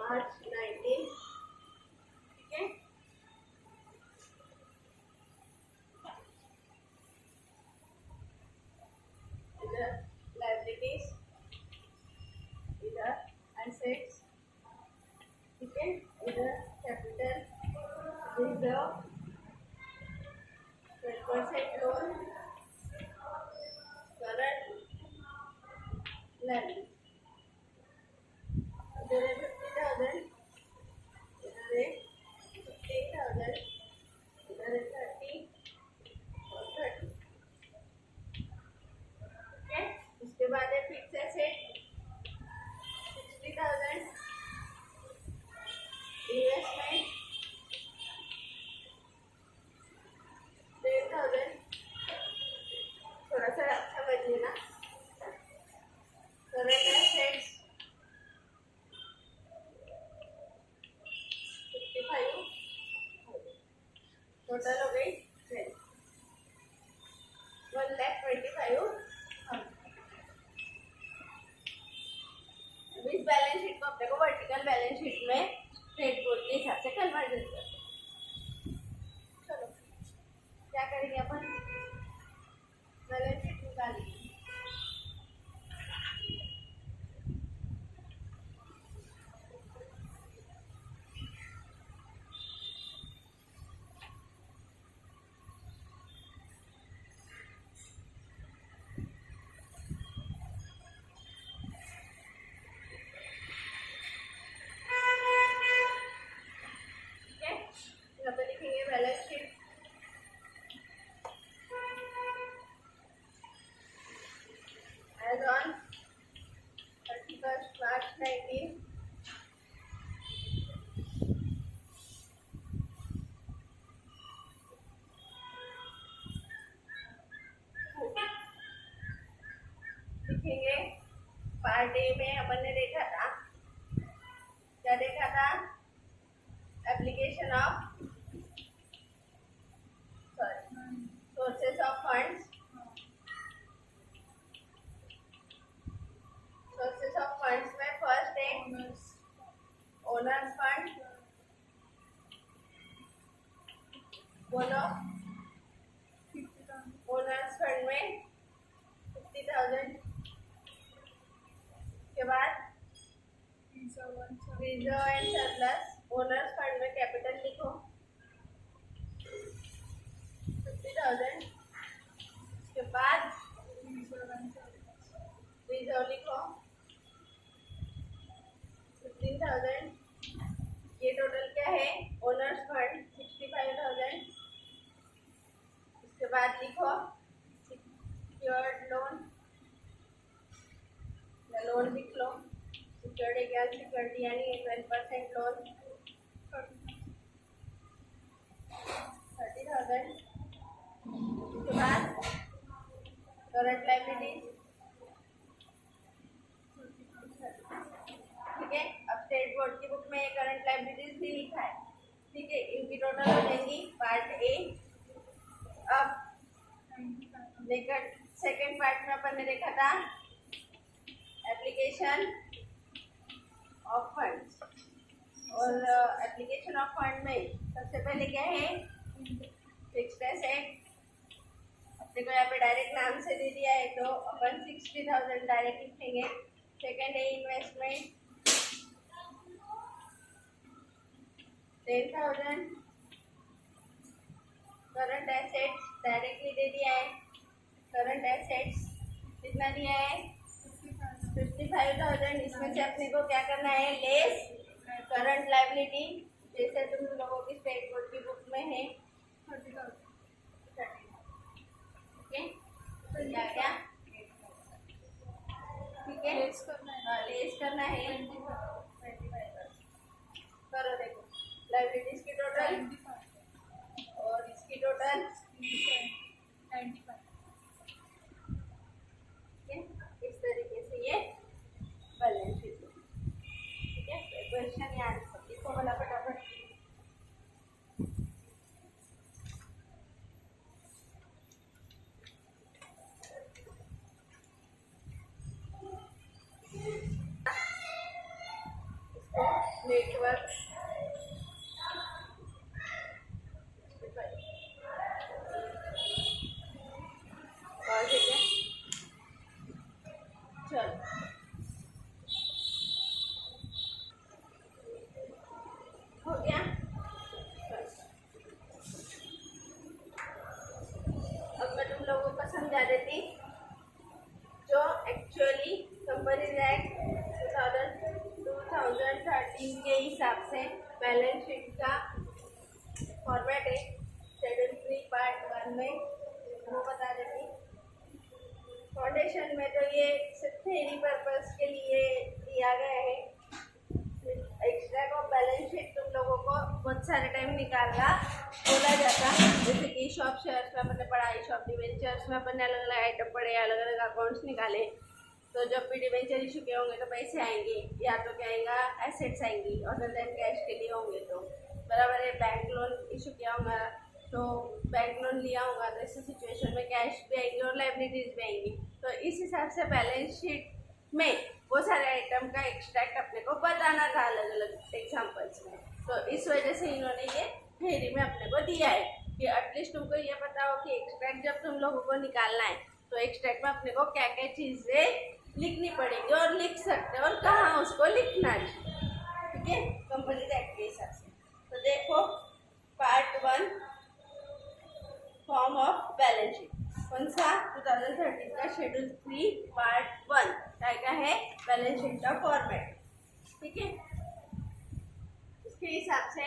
March 19, ठीक है। इधर लायबिलिटीज, इधर एसेट्स, ठीक है, इधर capital, reserve, 12% loan, current liability, इधर है 50,000, इधर शीट में स्टेट बोर्ड के हिसाब से कन्वर्जन करते हैं। चलो क्या करेंगे अपन, बैलेंस शीट निकालेंगे। यहाँ पे लिखेंगे balance sheet as on 31st March 19 लिखेंगे। पार्ट ए में अपन ने देखा था, क्या देखा था, application of sources of funds, sources of funds में फर्स्ट है ओनर्स फंड, बोलो ओनर्स फंड में 50,000 के बाद reserve and surplus. Owner's fund में कैपिटल लिखो 50,000, उसके बाद रिजर्व लिखो 15,000। ये टोटल क्या है, ओनर्स फंड 65,000। उसके बाद लिखो सिक्योर्ड लोन, या लोन लिख लो, सिक्योरिटी क्या, सिक्योरिटी यानी 12% लोन 30,000। उसके बाद करंट लायबिलिटीज, ठीक है। अब स्टेट बोर्ड की बुक में करंट लायबिलिटीज भी लिखा है, ठीक है। इनकी टोटल हो जाएंगी पार्ट ए। अब लेकर सेकेंड पार्ट में अपन ने देखा था एप्लीकेशन ऑफ फंड्स, और एप्लीकेशन ऑफ फंड में सबसे पहले क्या है, फिक्स्ड एसेट। अपने को यहाँ पे डायरेक्ट नाम से दे दिया है तो अपन 60,000 डायरेक्ट लिखेंगे। सेकेंड है इन्वेस्टमेंट 10,000। करंट एसेट्स डायरेक्टली दे दिया है, करंट एसेट्स कितना दिया है 55,000। इसमें से अपने को क्या करना है, लेस करंट लायबिलिटी, जैसे तुम लोगों की स्टेट बोर्ड की बुक में है 30,000, ठीक है। तो क्या क्या, ठीक है, लेस करना है 25,000। करो देखो लायबिलिटीज की टोटल और इसकी टोटल 95, ठीक है। इस तरीके से ये बैलेंस शीट, ठीक है। क्वेश्चन या आंसर इसको बोला फटाफट। नेटवर्क और ठीक है, चलो हो गया। अब मैं तुम लोगों को समझा देती जो एक्चुअली कंपनीज एक्ट 2013 के हिसाब से बैलेंस शीट का फॉर्मेट है। शेड्यूल 3 पार्ट 1 में वो बता देती। फाउंडेशन में तो ये सिर्फ थ्योरी पर्पस के लिए दिया गया है। एक्स्ट्रा को बैलेंस शीट तुम लोगों को बहुत सारे टाइम निकालना बोला जाता, जैसे कि शॉप शेयर्स में अपने पढ़ा, शॉप डिवेंचर्स में अपने अलग अलग आइटम पढ़े, अलग अलग अकाउंट्स निकाले। तो जब भी डिवेंचर इशू के होंगे तो पैसे आएंगे, या तो क्या आएगा एसेट्स आएंगी, और देन कैश के लिए होंगे तो बराबर है। बैंक लोन इशू किया होगा तो बैंक लोन लिया होगा तो इस सिचुएशन में कैश भी आएगी और लायबिलिटीज भी आएंगी। तो इस हिसाब से बैलेंस शीट में वो सारे आइटम का एक्सट्रैक्ट अपने को बताना था अलग अलग एग्जाम्पल्स में। तो इस वजह से इन्होंने ये थ्योरी में अपने को दिया है कि एटलीस्ट तुमको ये पता हो कि एक्सट्रैक्ट जब तुम लोगों को निकालना है तो एक्सट्रैक्ट में अपने को क्या क्या चीज़ें लिखनी पड़ेगी और लिख सकते हैं और कहाँ उसको लिखना चाहिए। ठीक है, कंपनी एक्ट के हिसाब से। तो देखो part 1 form of balance sheet कौन सा 2013 का शेड्यूल 3 पार्ट 1 क्या है बैलेंस शीट का फॉर्मेट। ठीक है, उसके हिसाब से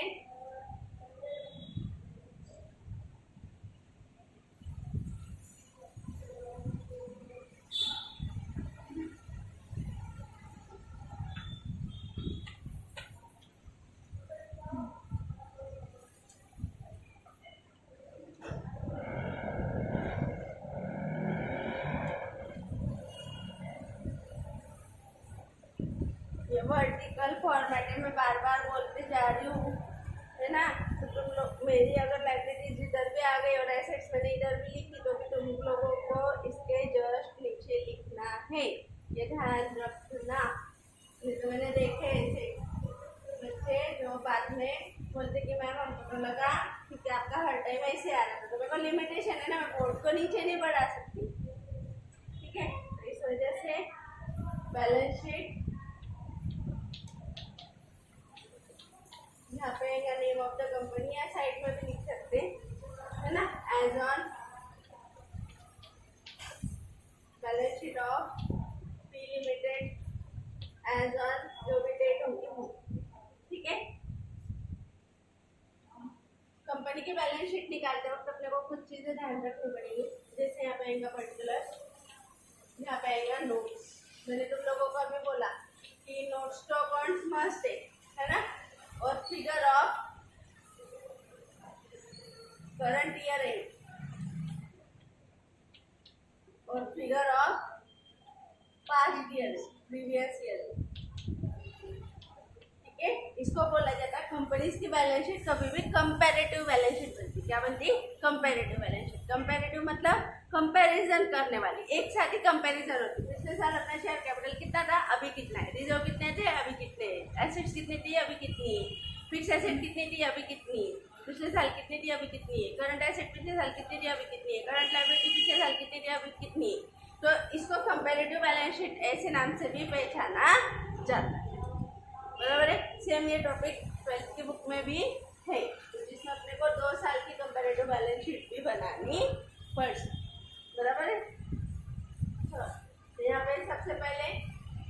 वर्टिकल फॉर्मेट है, मैं बार बार बोलते जा रही हूँ, है ना। तो तुम लोग मेरी अगर लाइब्रेरीज इधर भी आ गई और एसेट्स मैंने इधर भी लिखी तो भी तुम लोगों को इसके जस्ट नीचे लिखना है, ये ध्यान रखना। नहीं तो मैंने देखे ऐसे बच्चे जो बाद में बोलते कि मैम हमको तो लगा कि आपका हर टाइम ऐसे आ रहा था, तो मेरे को लिमिटेशन है ना, मैं बोर्ड को नीचे नहीं बढ़ा सकती। ठीक है, तो इस वजह से बैलेंस शीट यहाँ पे या नेम ऑफ द कंपनी या साइड में भी लिख सकते हैं, है ना। As on balance sheet of P limited as on जो भी डेट होगी वो। ठीक है, कंपनी की बैलेंस शीट निकालते वक्त अपने को कुछ चीज़ें ध्यान रखनी पड़ेगी। जैसे यहाँ पे आएगा पर्टिकुलर, यहाँ पे आएगा नोट्स। मैंने तुम लोगों को अभी बोला कि नोट्स टू अकाउंट्स मस्ट है ना, और figure of current year end और figure of past year previous year. ठीक है, इसको बोला जाता है कंपनीज की बैलेंस शीट कभी भी कंपैरेटिव बैलेंस शीट बनती है। क्या बनती है? Comparative balance sheet. कंपैरेटिव मतलब कंपैरिजन करने वाली, एक साथ ही कंपैरिजन होती है। पिछले साल अपना शेयर कैपिटल कितना था, अभी कितना है, रिजर्व कितने थे, अभी कितने है, एसेट्स कितनी थी, अभी कितनी है, फिक्स एसेट कितनी थी, अभी कितनी है, पिछले साल कितनी थी, अभी कितनी है, करंट एसेट पिछले साल कितनी थी, अभी कितनी है, करंट लायबिलिटी पिछले साल कितनी थी, अभी कितनी है। तो इसको कंपैरेटिव बैलेंस शीट ऐसे नाम से भी पहचाना जाता है। बराबर है। सेम ये टॉपिक 12th की बुक में भी है, तो जिसमें अपने को 2 साल की कंपैरेटिव बैलेंस शीट भी बनानी पड़ सकती। बराबर है। तो यहाँ पे सबसे पहले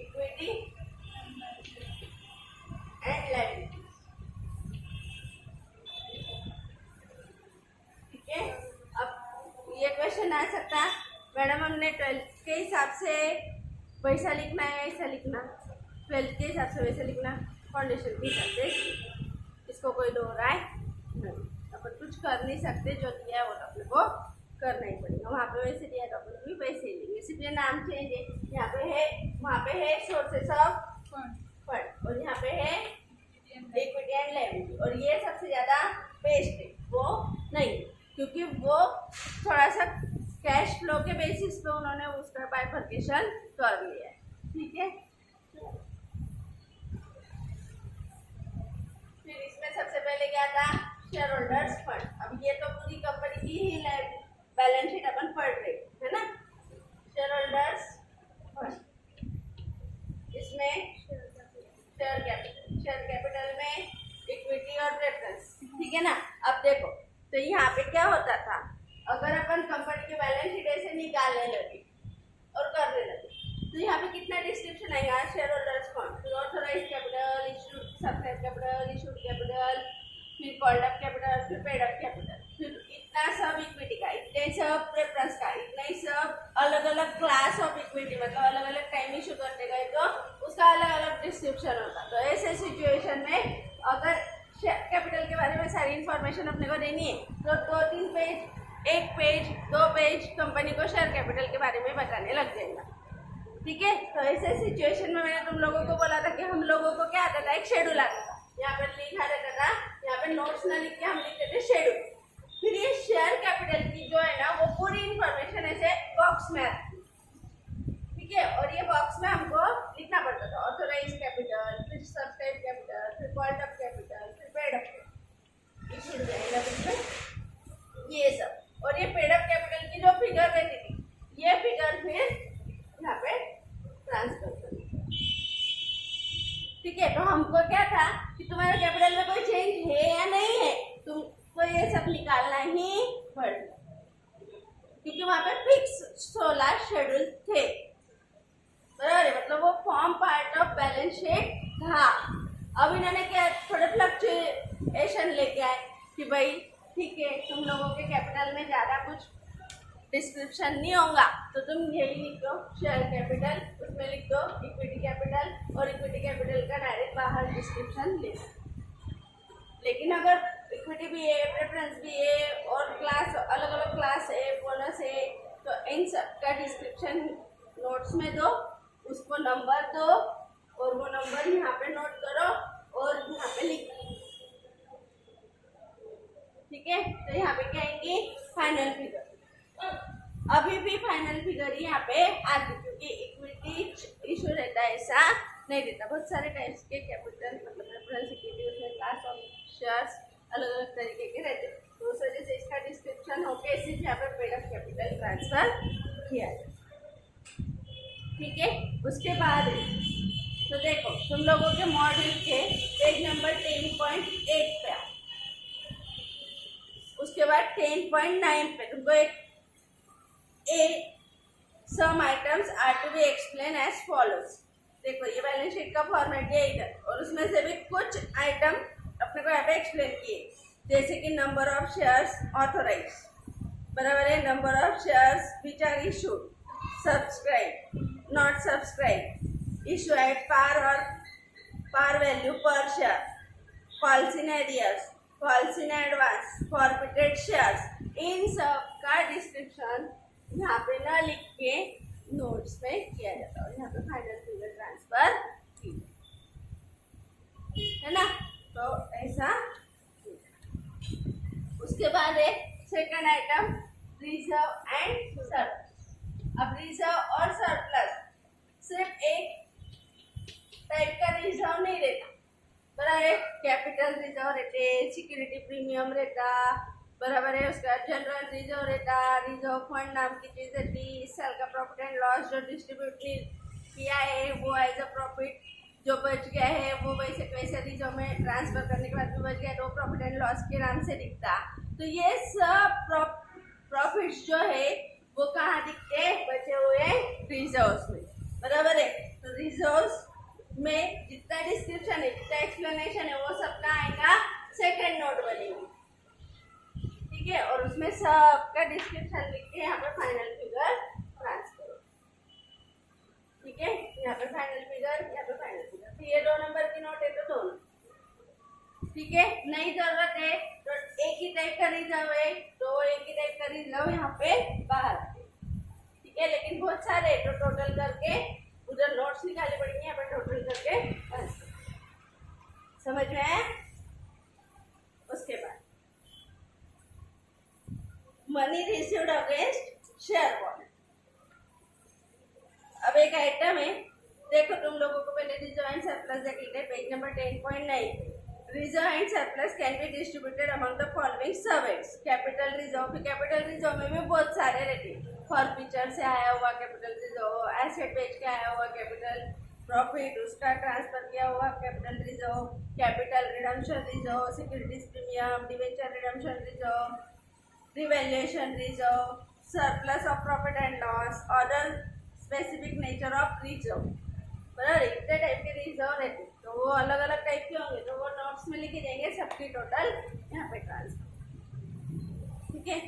इक्विटी एंड लायबिलिटी। ठीक है, अब ये क्वेश्चन आ सकता, मैडम हमने 12th के हिसाब से वैसा लिखना है, ऐसा लिखना, 12th के हिसाब से वैसे लिखना, फाउंडेशन के हिसाब से, इसको कोई दो राय नहीं, अपन कुछ कर नहीं सकते, जो दिया है वो तो अपने को करना ही पड़ेगा। वहाँ पे वैसे दिया तो अपन भी वैसे ही लेंगे, सिर्फ ये नाम चेंज है। यहाँ पे है, वहाँ पे है सोर्सेस ऑफ फंड और यहाँ पे है इक्विटी एंड लायबिलिटी, और ये सबसे ज़्यादा बेस्ट है, वो नहीं, क्योंकि वो थोड़ा सा कैश फ्लो के बेसिस पे उन्होंने उसका बाइफर्केशन कर लिया है। ठीक है, फिर इसमें सबसे पहले क्या था, शेयर होल्डर्स फंड। अब ये तो पूरी कंपनी की ही बैलेंस शीट अपन पढ़ रहे है ना। शेयर होल्डर्स फंड, इसमें शेयर कैपिटल में इक्विटी और प्रेफरेंस। ठीक है ना। अब देखो, तो यहाँ पे क्या होता था, अगर अपन कंपनी की बैलेंस शीट ऐसे निकालने लगे और करने लगे तो यहाँ पे कितना डिस्क्रिप्शन आएगा, शेयर होल्डर्स फंड, फिर authorised capital, issued subscribe capital, issued capital, फिर कॉल्ड अप कैपिटल, फिर पेड अप कैपिटल, फिर इतना सब इक्विटी का, इतने सब प्रेफरेंस का, इतना ही सब अलग अलग क्लास ऑफ इक्विटी, मतलब अलग अलग टाइम इशू करने गए तो उसका अलग अलग डिस्क्रिप्शन होता। तो ऐसे सिचुएशन में अगर शेयर कैपिटल के बारे में सारी इन्फॉर्मेशन अपने को देनी है तो 2-3 पेज, 1 पेज, 2 पेज कंपनी को शेयर कैपिटल के बारे में बताने लग जाएगा। ठीक है, तो ऐसे सिचुएशन में मैंने तुम लोगों को बोला था कि हम लोगों को क्या आता था, एक शेड्यूल आता था, यहाँ पर लिखा रहता था, यहाँ पे नोट्स ना लिख के हम लिखते थे शेड्यूल। फिर ये शेयर कैपिटल की जो है ना वो पूरी इंफॉर्मेशन ऐसे बॉक्स में आती है। ठीक है, और ये बॉक्स में हमको राइज कैपिटल, फिर सब्सक्राइब कैपिटल, फिर कॉल्ड अप कैपिटल, फिर पेड अप कैपिटल, ये जुड़ जाएगा बिल्कुल ये सब। और ये पेड अप कैपिटल की जो फिगर रहती थी ये फिगर फिर यहाँ पे ट्रांसफर करनी। ठीक है, तो हमको क्या था कि तुम्हारे कैपिटल में कोई चेंज है या नहीं है, तुमको ये सब निकालना ही पड़ेगा क्योंकि वहां पे फिक्स 16 शेड्यूल थे। बराबर है, मतलब वो form part of balance sheet था। अब इन्होंने क्या थोड़े फ्लक्चुएशन लेके आए कि भाई ठीक है तुम लोगों के कैपिटल में ज़्यादा कुछ डिस्क्रिप्शन नहीं होगा तो तुम यही लिख दो शेयर कैपिटल, उसमें लिख दो इक्विटी कैपिटल और इक्विटी कैपिटल का डायरेक्ट बाहर डिस्क्रिप्शन ले। लेकिन अगर इक्विटी भी है, प्रेफरेंस भी है और क्लास अलग अलग क्लास है, बोनस है, तो इन सब का डिस्क्रिप्शन नोट्स में दो, उसको नंबर दो और वो नंबर यहाँ पे नोट करो और यहाँ पे लिख दो। ठीक है, तो यहाँ पे क्या आएंगे फाइनल फिगर। अभी भी फाइनल फिगर यहाँ पे आती क्योंकि इक्विटी इशू रहता है ऐसा नहीं रहता। बहुत सारे टाइप्स के कैपिटल मतलब प्रेफरेंस इक्विटी उसमें क्लास ऑफ शेयर्स अलग अलग तरीके के रहते हैं, तो उस वजह से इसका डिस्क्रिप्शन होके सिर्फ यहाँ पे पेड अप कैपिटल ट्रांसफर किया जाए। ठीक है, उसके बाद तो देखो तुम लोगों के मॉड्यूल के पेज नंबर 10.8 पे आओ, उसके बाद 10.9 पे तुमको एक some items are to be explain as follows. देखो ये बैलेंस शीट का फॉर्मेट है इधर और उसमें से भी कुछ आइटम अपने को यहाँ पे एक्सप्लेन किए, जैसे कि नंबर ऑफ शेयर्स ऑथोराइज, बराबर है number of shares which are issued, subscribe, not subscribe, issue at par और par value per share, calls in arrears, calls in advance, forfeited shares, इन सब का डिस्क्रिप्शन यहाँ पे ना लिख के नोट्स में किया जाता है और यहाँ पे फाइनल फिगर ट्रांसफर है ना। तो ऐसा उसके बाद है second item reserve and surplus. अब रिजर्व और सरप्लस सिर्फ एक टाइप का रिजर्व नहीं रहता, बराबर है कैपिटल रिजर्व रहते, सिक्योरिटी प्रीमियम रहता, बराबर है उसका जनरल रिजर्व रहता, रिजर्व फंड नाम की चीज रहती, इस साल का प्रॉफिट एंड लॉस जो डिस्ट्रीब्यूट किया है वो एज अ प्रॉफिट, जो बच गया है वो वैसे वैसे रिजर्व में ट्रांसफर करने के बाद भी बच गया तो प्रॉफिट एंड लॉस के नाम से दिखता। तो ये सब प्रॉफिट्स जो है वो कहाँ दिखते बचे हुए रिजर्व्स में, बराबर है। तो रिजर्व्स में जितना डिस्क्रिप्शन है जितना एक्सप्लेनेशन है वो सब का आएगा सेकंड नोट बनेगी। ठीक है, और उसमें सबका डिस्क्रिप्शन लिख के यहाँ पे फाइनल फिगर ट्रांसफर। ठीक है, यहाँ पे फाइनल फिगर, यहाँ पे फाइनल फिगर। तो ये 2 नंबर की नोट है तो दोनों। ठीक है, नहीं जरूरत है तो एक ही टाइप का रिजर्व है तो एक ही टाइप का रिजर्व यहाँ पे बाहर। ठीक है, लेकिन बहुत सारे तो टोटल करके उधर नोट्स निकालने पड़ेंगे, यहाँ पे टोटल करके समझ में आया। उसके बाद money received against share warrant. अब एक आइटम है, देखो तुम लोगों को पहले रिजर्व एंड सरप्लस देख लेते हैं page number 10.9। Reserve and surplus can be distributed among the following subheads. Capital reserve, capital reserve में भी बहुत सारे रहते हैं, फॉरफीचर से आया हुआ कैपिटल रिजर्व, एसेट बेच के आया हुआ कैपिटल, प्रॉफिट उसका ट्रांसफर किया हुआ capital reserve, capital redemption reserve, securities premium, debenture redemption reserve, revaluation reserve, surplus of profit and loss, other specific nature of reserve. बराबर इतने टाइप के रिजर्व रहते तो वो अलग अलग टाइप के होंगे तो वो नोट्स में लिखे जाएंगे, सबकी टोटल यहाँ पे ट्रांसफर। ठीक है,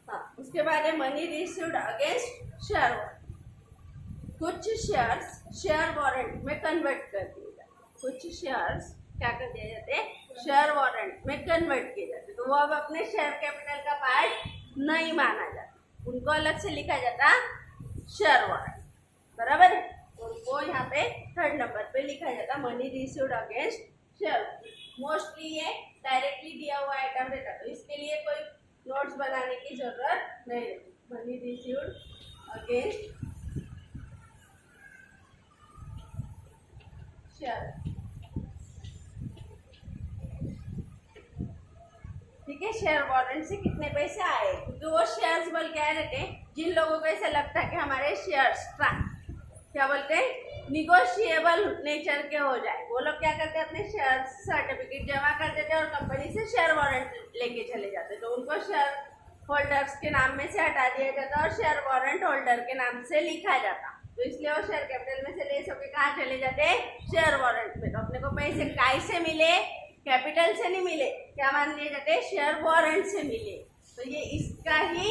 हाँ उसके बाद है money received against share warrant. कुछ शेयर्स शेयर वारंट में कन्वर्ट कर दिए जाते, कुछ शेयर्स क्या कर दिए जाते शेयर वारंट में कन्वर्ट किए जाते, तो वो अब अपने शेयर कैपिटल का पार्ट नहीं माना जाता, उनको अलग से लिखा जाता शेयर वारंट, बराबर है। उनको यहाँ पे थर्ड नंबर पे लिखा जाता money received against share. Mostly ये डायरेक्टली दिया हुआ आइटम रहता तो इसके लिए कोई नोट्स बनाने की जरूरत नहीं रहती। Money received against share. ठीक है, शेयर वारंट से कितने पैसे आए, क्योंकि वो शेयर्स बोल के आए रहते हैं जिन लोगों को ऐसा लगता है कि हमारे शेयर्स क्या बोलते हैं निगोशिएबल नेचर के हो जाए, वो लोग क्या करते हैं अपने शेयर सर्टिफिकेट जमा कर देते हैं और कंपनी से शेयर वारंट लेके चले जाते हैं, तो उनको शेयर होल्डर्स के नाम में से हटा दिया जाता और शेयर वारंट होल्डर के नाम से लिखा जाता। तो इसलिए वो शेयर कैपिटल में से ले सके कहाँ चले जाते शेयर वारंट में। तो अपने को पैसे काय से मिले, कैपिटल से नहीं मिले, क्या मान लिए जाते शेयर वारंट से मिले। तो ये इसका ही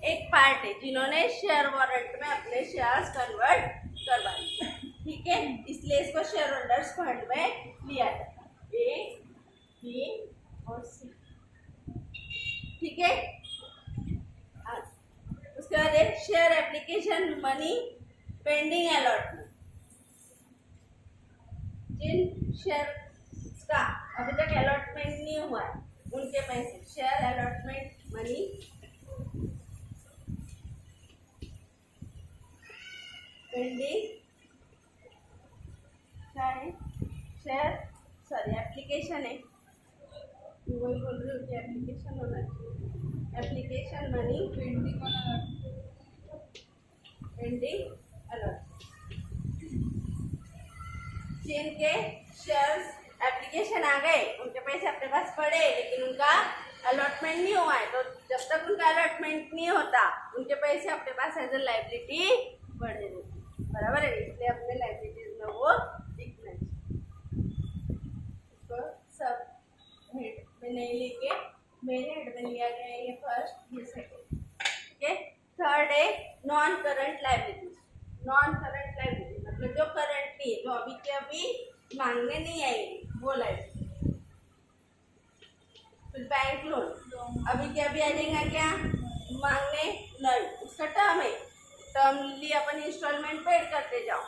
एक पार्ट है जिन्होंने शेयर वारंट में अपने शेयर्स कन्वर्ट करवा दिए। ठीक है, इसलिए इसको शेयर होल्डर्स फंड में लिया जाता है, ए बी और सी। ठीक है, उसके बाद एक share application money pending allotment. जिन शेयर का अभी तक अलॉटमेंट नहीं हुआ है उनके पैसे शेयर अलॉटमेंट मनी पेंडिंग क्या है, शेयर सॉरी एप्लीकेशन है, वही बोल रही हूँ कि एप्लीकेशन होना चाहिए, एप्लीकेशन मनी पेंडिंग अलॉटमेंट। जिनके शेयर्स एप्लीकेशन आ गए उनके पैसे अपने पास पड़े लेकिन उनका अलॉटमेंट नहीं हुआ है, तो जब तक उनका अलॉटमेंट नहीं होता उनके पैसे अपने पास एज ए लाइबिलिटी बढ़े रहते, बराबर है। इसलिए अपने लाइबिलिटीज में वो दिखना चाहिए। तो सब हेड में नहीं लेके मेन हेड में लिया गया है, ये फर्स्ट ये सेकेंड। ठीक है, थर्ड है non current liabilities. Non current liability मतलब जो करंट नहीं है, जो अभी के अभी मांगने नहीं आएगी वो लाइबिलिटी। फिर बैंक लोन अभी के अभी आ जाएगा क्या मांगने नहीं, उसका टर्म है, टर्म लिए अपन इंस्टॉलमेंट पेड करते जाओ,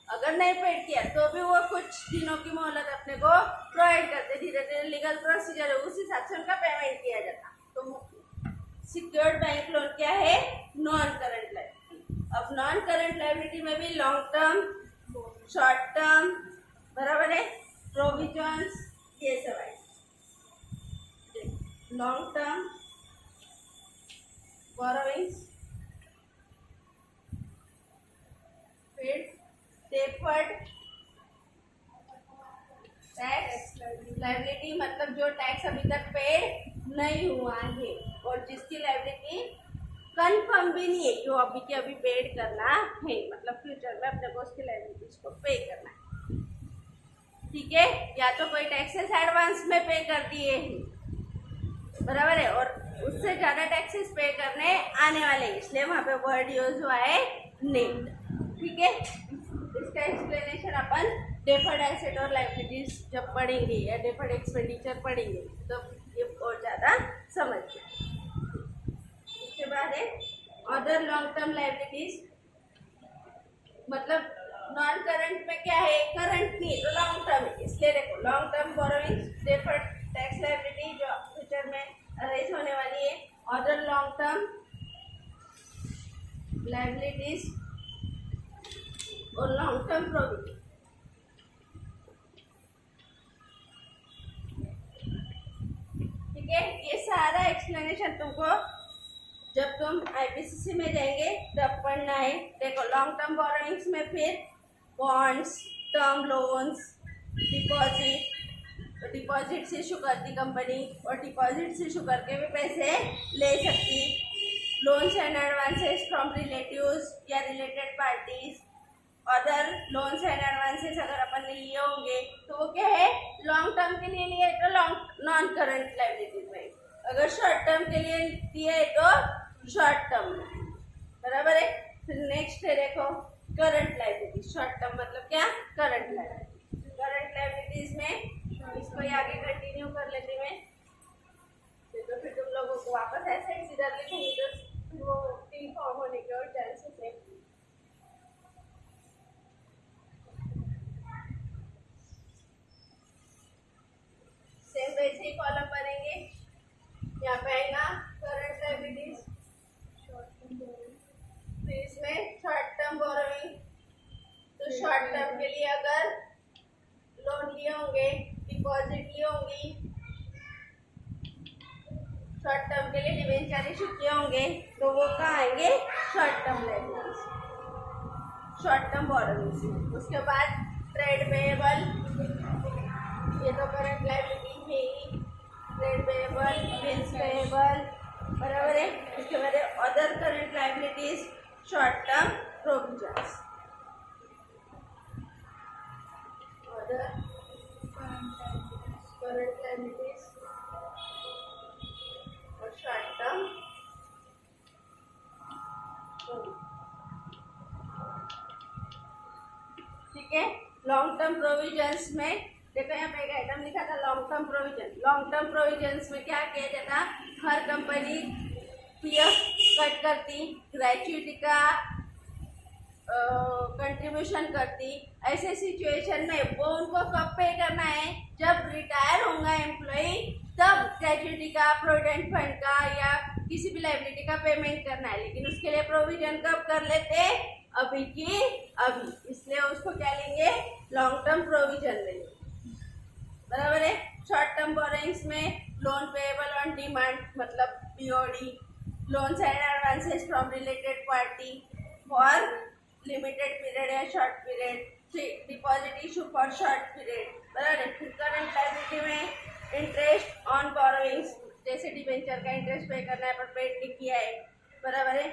अगर नहीं पेड किया तो भी वो कुछ दिनों की मोहलत अपने को प्रोवाइड करते, धीरे धीरे लीगल प्रोसीजर है उस हिसाब से उनका पेमेंट किया जाता। तो सिक्योर्ड बैंक लोन क्या है, नॉन करंट लाइबिलिटी। अब नॉन करंट लाइबिलिटी में भी लॉन्ग टर्म, शॉर्ट टर्म, बराबर है, प्रोविजंस, ये सब है। लॉन्ग टर्म बोरोइंग्स, फिर डेफर्ड टैक्स लाइबिलिटी मतलब जो टैक्स अभी तक पेड नहीं हुआ है और जिसकी लाइबिलिटी कंफर्म भी नहीं है कि वो अभी के अभी पेड करना है, मतलब फ्यूचर में अपने को उसकी लाइबिलिटीज को पे करना है। ठीक है, या तो कोई टैक्सेस एडवांस में पे कर दिए हैं, बराबर है, और उससे ज़्यादा टैक्सेस पे करने आने वाले, इसलिए वहाँ पे वर्ड यूज हुआ है नेम्ड। ठीक है, इसका एक्सप्लेनेशन अपन डेफर्ड एसेट और लाइबिलिटीज जब पढ़ेंगे या डेफर्ड एक्सपेंडिचर पढ़ेंगे तो ये और ज़्यादा समझ जाए। उसके बाद है अदर लॉन्ग टर्म लाइबिलिटीज, मतलब नॉन करंट में क्या है, करंट नहीं तो लॉन्ग टर्म है, इसलिए देखो long term borrowings, deferred tax liability जो फ्यूचर में अरेज होने वाली है, अदर लॉन्ग टर्म लाइबिलिटीज और लॉन्ग टर्म प्रोविजन। ठीक है, ये सारा एक्सप्लेनेशन तुमको जब तुम आईपीसीसी में जाएंगे तब पढ़ना है। देखो लॉन्ग टर्म बोरोइंग्स में फिर बॉन्ड्स, टर्म लोन्स, डिपॉजिट, तो डिपॉजिट से इशू करती कंपनी और डिपॉजिट से इशू करके भी पैसे ले सकती, loans and advances from relatives या related parties, other loans and advances अगर अपन ने लिए होंगे तो वो क्या है, लॉन्ग टर्म के लिए लिए तो लॉन्ग नॉन करंट लाइबिलिटीज में, अगर शॉर्ट टर्म के लिए दिए तो शॉर्ट टर्म में, बराबर है। फिर नेक्स्ट है देखो करंट लाइबिलिटी, शॉर्ट टर्म मतलब क्या, करंट लाइबिलिटी। करंट लाइबिलिटीज में इसको आगे कंटिन्यू कर लेते हैं, तो फिर तुम लोगों को वापस ऐसे इधर लिखूंगी तो वो टी फॉर्म होने के और चांसेस है। सेम वैसे ही कॉलम बनेंगे, यहाँ पे आएगा करंट लाइबिलिटीज, फिर इसमें शॉर्ट टर्म बोरोइंग, तो शॉर्ट टर्म के लिए अगर बेचारे चुके होंगे तो वो कहाँ आएंगे, short term liabilities, short term borrowings में। उसके बाद ट्रेड पेएबल, ये तो करंट लाइबिलिटी है ही, ट्रेड पेएबल, बिल्स पेएबल, बराबर है। उसके बाद other current liabilities, short term provisions, other current liabilities और शॉर्ट टर्म, ठीक है। लॉन्ग टर्म प्रोविजंस में देखो यहाँ पे एक आइटम लिखा था long term provision. Long term provisions में क्या किया जाता, हर कंपनी पीएफ कट करती, ग्रेच्युटी का कंट्रीब्यूशन करती। ऐसे सिचुएशन में वो उनको कब पे करना है, जब रिटायर होगा एम्प्लॉय तब ग्रेच्युटी का, प्रोविडेंट फंड का या किसी भी लाइबिलिटी का पेमेंट करना है। लेकिन उसके लिए प्रोविजन कब कर लेते, अभी की अभी, इसलिए उसको क्या लेंगे, लॉन्ग टर्म प्रोविजन लेंगे, बराबर है। शॉर्ट टर्म बोरोइंग्स में लोन पेएबल ऑन डिमांड, मतलब BOD, loans and advances from related party for limited period या short period, deposit issue for short period, बराबर है। फिर करंट लायबिलिटी में इंटरेस्ट ऑन बोरोइंग्स, जैसे डिबेंचर का इंटरेस्ट पे करना है पर पेड नहीं किया है, बराबर है।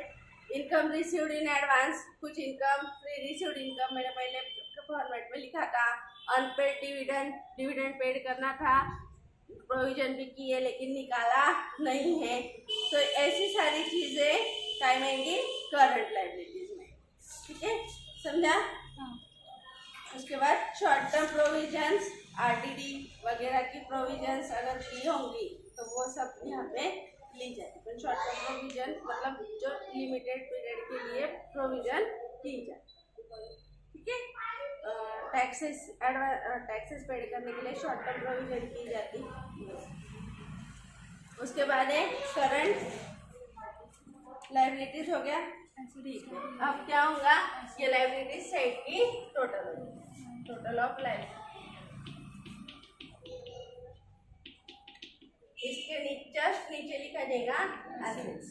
इनकम रिसीव्ड इन एडवांस, कुछ इनकम रिसीव्ड इनकम मैंने पहले फॉर्मेट में लिखा था। अनपेड डिविडेंड, डिविडेंड पेड करना था, प्रोविजन भी की है लेकिन निकाला नहीं है, तो ऐसी सारी चीज़ें टाइम आएंगी करंट लायबिलिटीज में, ठीक है, समझा। उसके बाद शॉर्ट टर्म प्रोविजंस, आरटीडी वगैरह की प्रोविजंस अगर दी होंगी तो वो सब यहाँ पे ली जाती है। शॉर्ट टर्म प्रोविजन मतलब जो लिमिटेड पीरियड के लिए प्रोविजन की जाती, ठीक है। टैक्सेस पेड करने के लिए शॉर्ट टर्म प्रोविजन की जाती। उसके बाद है करंट लायबिलिटीज हो गया, ठीक है। अब क्या होगा, ये लायबिलिटीज साइड की टोटल ऑफ लायबिलिटी, इसके जस्ट नीचे लिखा जाएगा एसेट्स।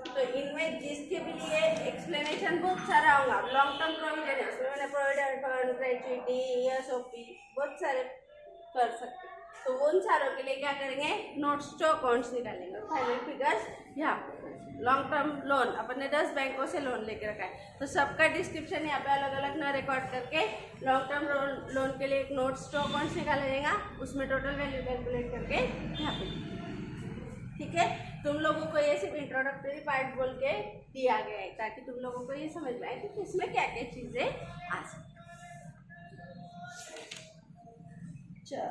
तो इनमें जिसके भी लिए एक्सप्लेनेशन बहुत सारा होगा। लॉन्ग टर्म प्रोविजन है, उसमें मैंने प्रोविडेंट फंड, ग्रेच्युटी, एसओपी बहुत सारे कर सकते, तो उन सारों के लिए क्या करेंगे, नोट्स टू अकाउंट्स निकालेंगे, फाइनल फिगर्स यहाँ पे। लॉन्ग टर्म लोन अपन ने 10 बैंकों से लोन लेके रखा है, तो सबका डिस्क्रिप्शन यहाँ पे अलग अलग ना रिकॉर्ड करके लॉन्ग टर्म लोन के लिए एक नोट्स टू अकाउंट्स निकाला जाएगा, उसमें टोटल वैल्यू कैलकुलेट करके यहाँ पे, ठीक है। तुम लोगों को ये सिर्फ इंट्रोडक्टरी पार्ट बोल के दिया गया है ताकि तुम लोगों को ये समझ में आए कि इसमें क्या क्या चीज़ें आ सकती। चलो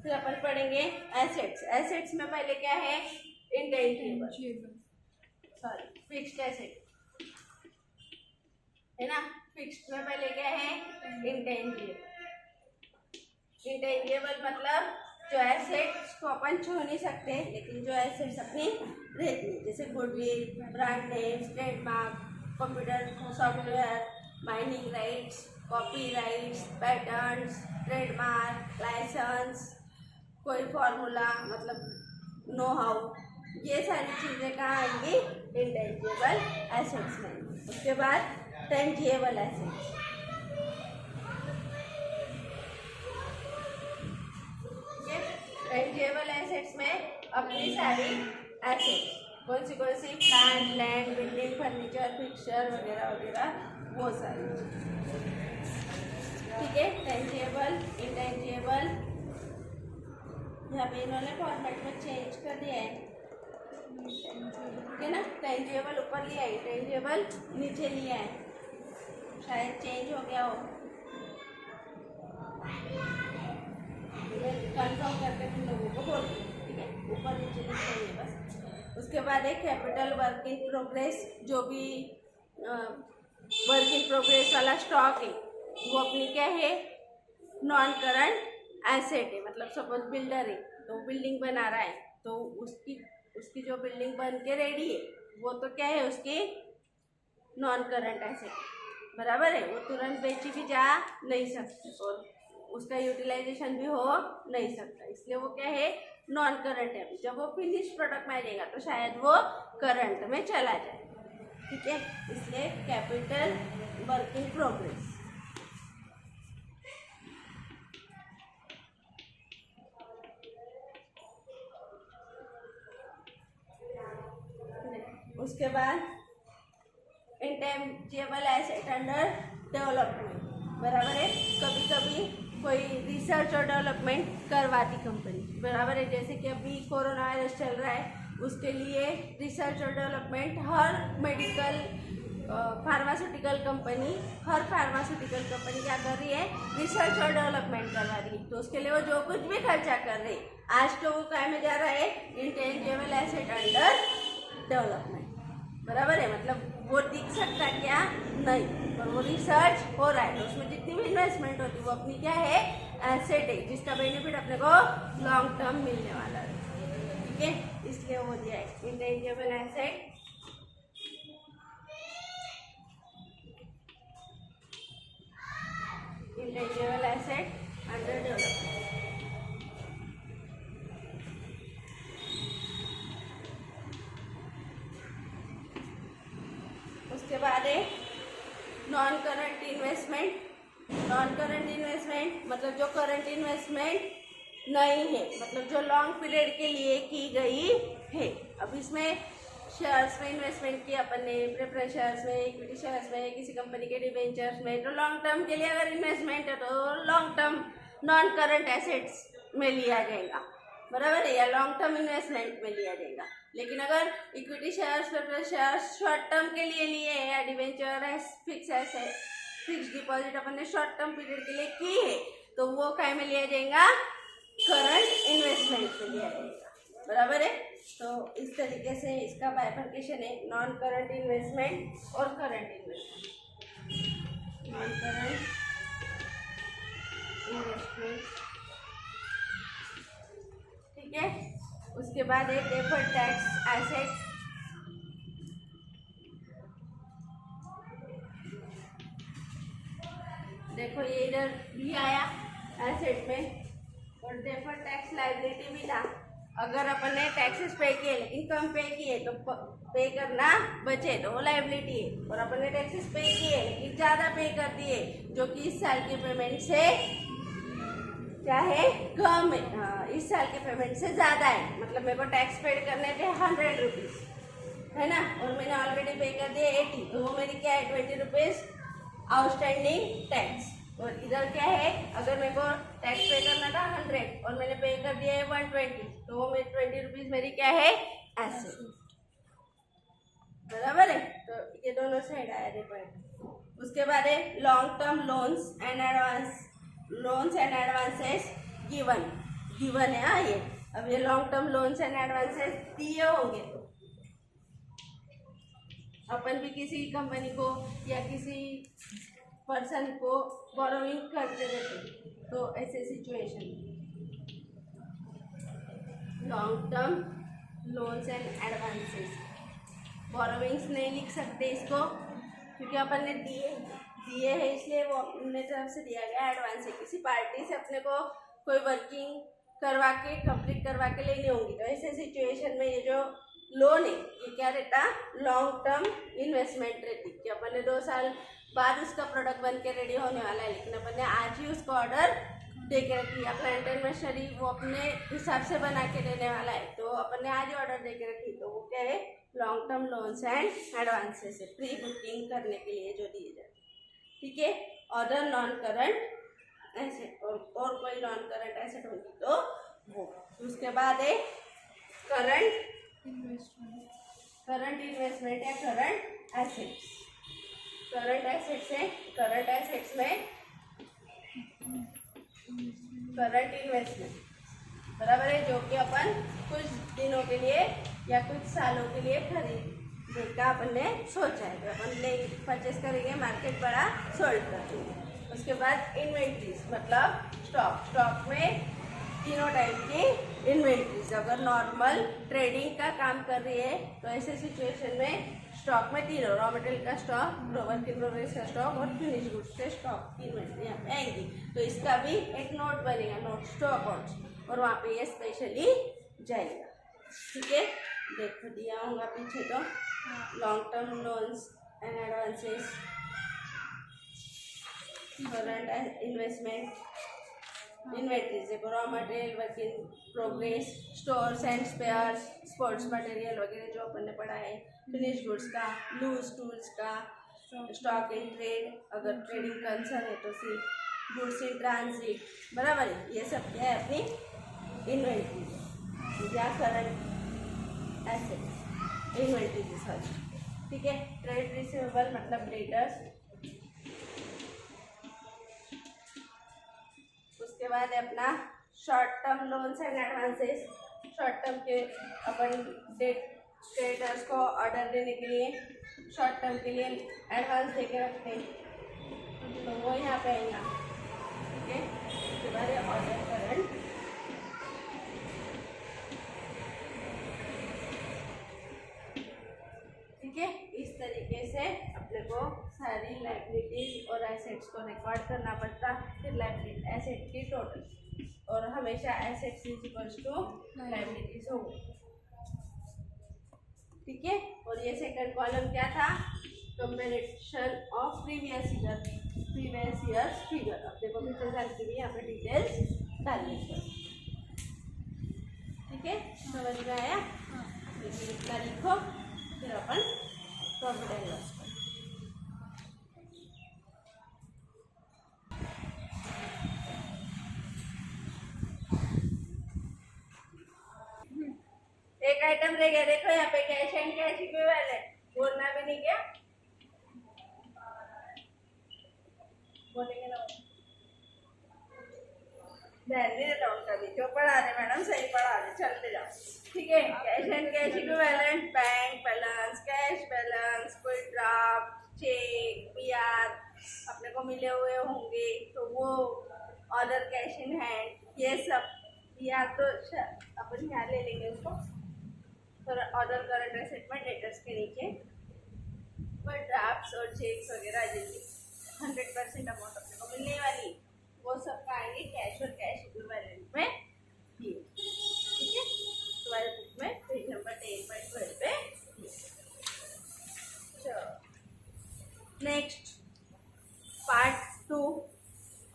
फिर अपन पढ़ेंगे एसेट्स। एसेट्स में पहले क्या है, इंटेंजिबल, सॉरी फिक्स्ड एसेट है ना। फिक्स्ड में पहले क्या है, इंटेंजिबल। इंटेंजिबल मतलब जो एसेट्स को अपन छू नहीं सकते लेकिन जो एसेट्स अपनी रहती है, जैसे goodwill, brand name, trademark, computer software, mining rights, copyrights, patterns, trademark, licence, कोई फॉर्मूला मतलब नो हाउ, ये सारी चीज़ें कहाँ आएंगी, इंटेंजिबल एसेट्स में। उसके बाद टेंजिबल एसेट्स, टेंजिबल एसेट्स में अपनी सारी एसेट्स कौन सी plant, land, building, furniture, fixture वगैरह वगैरह वो सारी, ठीक है। टेंजिबल, इंटेंजिबल, यहाँ पे इन्होंने फॉर्मेट में चेंज कर दिया है, ठीक है ना। टेंजिबल ऊपर लिया है, टेंजिबल नीचे लिया है, शायद चेंज हो गया हो, कंफर्म करके तुम लोगों को बोल, ठीक है। ऊपर नीचे लिख चाहिए बस। उसके बाद एक कैपिटल वर्क इन प्रोग्रेस, जो भी वर्क इन प्रोग्रेस वाला स्टॉक है वो अपनी क्या है, नॉन करंट एसेट है। मतलब सपोज बिल्डर है तो बिल्डिंग बना रहा है, तो उसकी जो बिल्डिंग बन के रेडी है वो तो क्या है, उसकी नॉन करंट एसेट, बराबर है। वो तुरंत बेची भी जा नहीं सकती और उसका यूटिलाइजेशन भी हो नहीं सकता, इसलिए वो क्या है, नॉन करंट है। जब वो फिनिश प्रोडक्ट में आ जाएगा तो शायद वो करंट में चला जाए, ठीक है। इसलिए कैपिटल वर्क इन प्रोग्रेस। उसके बाद इंटेंजिबल एसेट अंडर डेवलपमेंट, बराबर है। कभी कभी कोई रिसर्च और डेवलपमेंट करवाती कंपनी, बराबर है। जैसे कि अभी कोरोना वायरस चल रहा है, उसके लिए रिसर्च और डेवलपमेंट हर मेडिकल फार्मास्यूटिकल कंपनी क्या कर रही है, रिसर्च और डेवलपमेंट करवा रही है। तो उसके लिए वो जो कुछ भी खर्चा कर रही है, आज तो वो काय में जा रहा है, इंटेंजिबल एसेट अंडर डेवलपमेंट, बराबर है। मतलब वो दिख सकता क्या नहीं, पर वो रिसर्च हो रहा है, तो उसमें जितनी भी इन्वेस्टमेंट होती है वो अपनी क्या है, एसेट है, जिसका बेनिफिट अपने को लॉन्ग टर्म मिलने वाला है, ठीक है। इसलिए वो दिया है इंटेंजिबल एसेट अंडर डेवलपमेंट। उसके बाद है non current investment. Non current investment मतलब जो करंट इन्वेस्टमेंट नहीं है, मतलब जो लॉन्ग पीरियड के लिए की गई है। अब इसमें शेयर्स में इन्वेस्टमेंट किया अपन ने, प्रेफरेंस शेयर्स में, इक्विटी शेयर्स में, किसी कंपनी के डिबेंचर्स में, तो लॉन्ग टर्म के लिए अगर इन्वेस्टमेंट है तो long term non current assets में लिया जाएगा, बराबर है, या लॉन्ग टर्म इन्वेस्टमेंट में लिया जाएगा। लेकिन अगर equity shares, preference shares short term के लिए लिए हैं, या डिबेंचर है, फिक्स डिपॉजिट अपन ने शॉर्ट टर्म पीरियड के लिए की है, तो वो काय में लिया जाएगा, करंट इन्वेस्टमेंट में लिया जाएगा, बराबर है। तो इस तरीके से इसका बाइफर्केशन है, नॉन करंट इन्वेस्टमेंट और current investment. Non current investment, ठीक है। उसके बाद है डेफर्ड टैक्स एसेट। देखो ये इधर भी आया एसेट में, और डेफर्ड टैक्स लायबिलिटी भी था। अगर अपन ने टैक्सेस पे किए लेकिन कम पे किए तो पे करना बचे तो वो लायबिलिटी है, और अपन ने टैक्सेस पे किए लेकिन ज़्यादा पे कर दिए जो कि इस साल के पेमेंट से क्या है, कम है, इस साल के पेमेंट से ज़्यादा है। मतलब मेरे को टैक्स पेड करने थे 100 रुपीज़, है ना, और मैंने ऑलरेडी पे कर दिए 80, तो वो मेरी क्या है, 20 रुपीज़ आउटस्टैंडिंग टैक्स। और इधर क्या है, अगर मेरे को टैक्स पे करना था 100 और मैंने पे कर दिया है 120, तो वो मेरी 20 रुपीज़ मेरी क्या है, एसेट, बराबर है। तो ये दोनों साइड आया देखो। उसके बाद है long term loans and advances given है। हाँ, ये अब ये long term loans and advances दिए होंगे तो अपन भी किसी कंपनी को या किसी पर्सन को बोरोइंग करते रहते, तो ऐसे situation long term loans and advances, borrowings नहीं लिख सकते इसको क्योंकि अपन ने दिए है, इसलिए वो अपने तरफ से दिया गया एडवांस है। किसी पार्टी से अपने को कोई वर्किंग करवा के कंप्लीट करवा के लेनी होगी, तो ऐसे सिचुएशन में ये जो लोन है ये क्या रहता, लॉन्ग टर्म इन्वेस्टमेंट रहती, कि अपन ने 2 साल बाद उसका प्रोडक्ट बन के रेडी होने वाला है, लेकिन अपन ने आज ही उसको ऑर्डर दे के रखी, या प्लांट एंड मशीनरी वो अपने हिसाब से बना के देने वाला है, तो अपन ने आज ही ऑर्डर दे के रखी, तो वो क्या है, long term loans and advances है, प्री बुकिंग करने के लिए जो दिए जाते, ठीक है। अदर नॉन करंट एसेट, और कोई नॉन करंट एसेट होगी तो वो। उसके बाद है करंट इन्वेस्टमेंट या करंट एसेट्स। करंट एसेट्स है, करंट एसेट्स में करंट इन्वेस्टमेंट, बराबर है, जो कि अपन कुछ दिनों के लिए या कुछ सालों के लिए खरीदने का अपन ने सोचा है, तो अपन ले परचेस करेंगे, मार्केट बड़ा सोल्ड कर देंगे। उसके बाद इन्वेंट्रीज मतलब स्टॉक में तीनों टाइप की इन्वेंट्रीज, अगर नॉर्मल ट्रेडिंग का काम कर रही है तो ऐसे सिचुएशन में स्टॉक में तीनों, रॉ मटेरियल का स्टॉक, वर्क इन प्रोग्रेस का स्टॉक और फिनिश गुड्स के स्टॉक की इन्वेंट्री यहाँ पे आएंगी। तो इसका भी एक नोट बनेगा, नोट्स टू अकाउंट्स। और वहाँ पे ये स्पेशली जाएगा। ठीक है, देखो दिया होगा पीछे तो long term loans and advances, current investment, inventories देखो, raw material, work in progress, stores and spares, sports material वगैरह जो अपन ने पढ़ा है, फिनिश गुड्स का, लूज टूल्स का, स्टॉक इन ट्रेड, अगर ट्रेडिंग कंसर्न है तो फिर गुड्स इन ट्रांजिट, बराबर है। ये सब क्या है अपनी इन्वेंट्री या करंट एसेट इन्वेंट्री की सॉरी। ठीक है, ट्रेड रिसीवेबल मतलब डेटर्स, उसके बाद है अपना short term loans and advances. Short term के अपन डेटर्स को ऑर्डर देने के लिए शॉर्ट टर्म के लिए एडवांस दे के रखते हैं, तो वो यहाँ पे आएगा। ठीक है, उसके बाद है ऑर्डर करंट, ठीक है। इस तरीके से अपने को सारी लाइबिलिटीज और एसेट्स को रिकॉर्ड करना पड़ता, फिर लाइबिलिटी एसेट की टोटल, और हमेशा assets is equals to liabilities हो। ठीक है, और ये सेकंड कॉलम क्या था, comparison of previous years figure. अब देखो पिछले साल की भी यहाँ पे डिटेल्स डालनी है। ठीक है, समझ में आया? इतना लिखो, फिर अपन प्रॉफिट एंड लॉस करें। एक आइटम रह गया, देखो यहाँ पे कैश एंड कैश इक्विवेलेंट, बोलना भी नहीं क्या, बोलेंगे ना, ध्यान नहीं देता उनका भी, जो पढ़ा रहे मैडम सही पढ़ा रहे, चलते जाओ। ठीक है, cash and cash equivalent, bank balance, cash balance, कोई ड्राफ्ट, चेक, पीआर अपने को मिले हुए होंगे तो वो, ऑर्डर कैश इन हैंड, ये सब या तो अपन यहाँ ले लेंगे उसको, तो ऑर्डर करंट एसेट में डेटर्स के नीचे कोई ड्राफ्ट्स और चेक्स वगैरह जिनकी 100% अमाउंट अपने को मिलने वाली, वो सब का आएंगे कैश और कैश इक्विवेलेंट में ही। ठीक है, तुम्हारे बुक में पेज नंबर 10.12 पे। चलो next part 2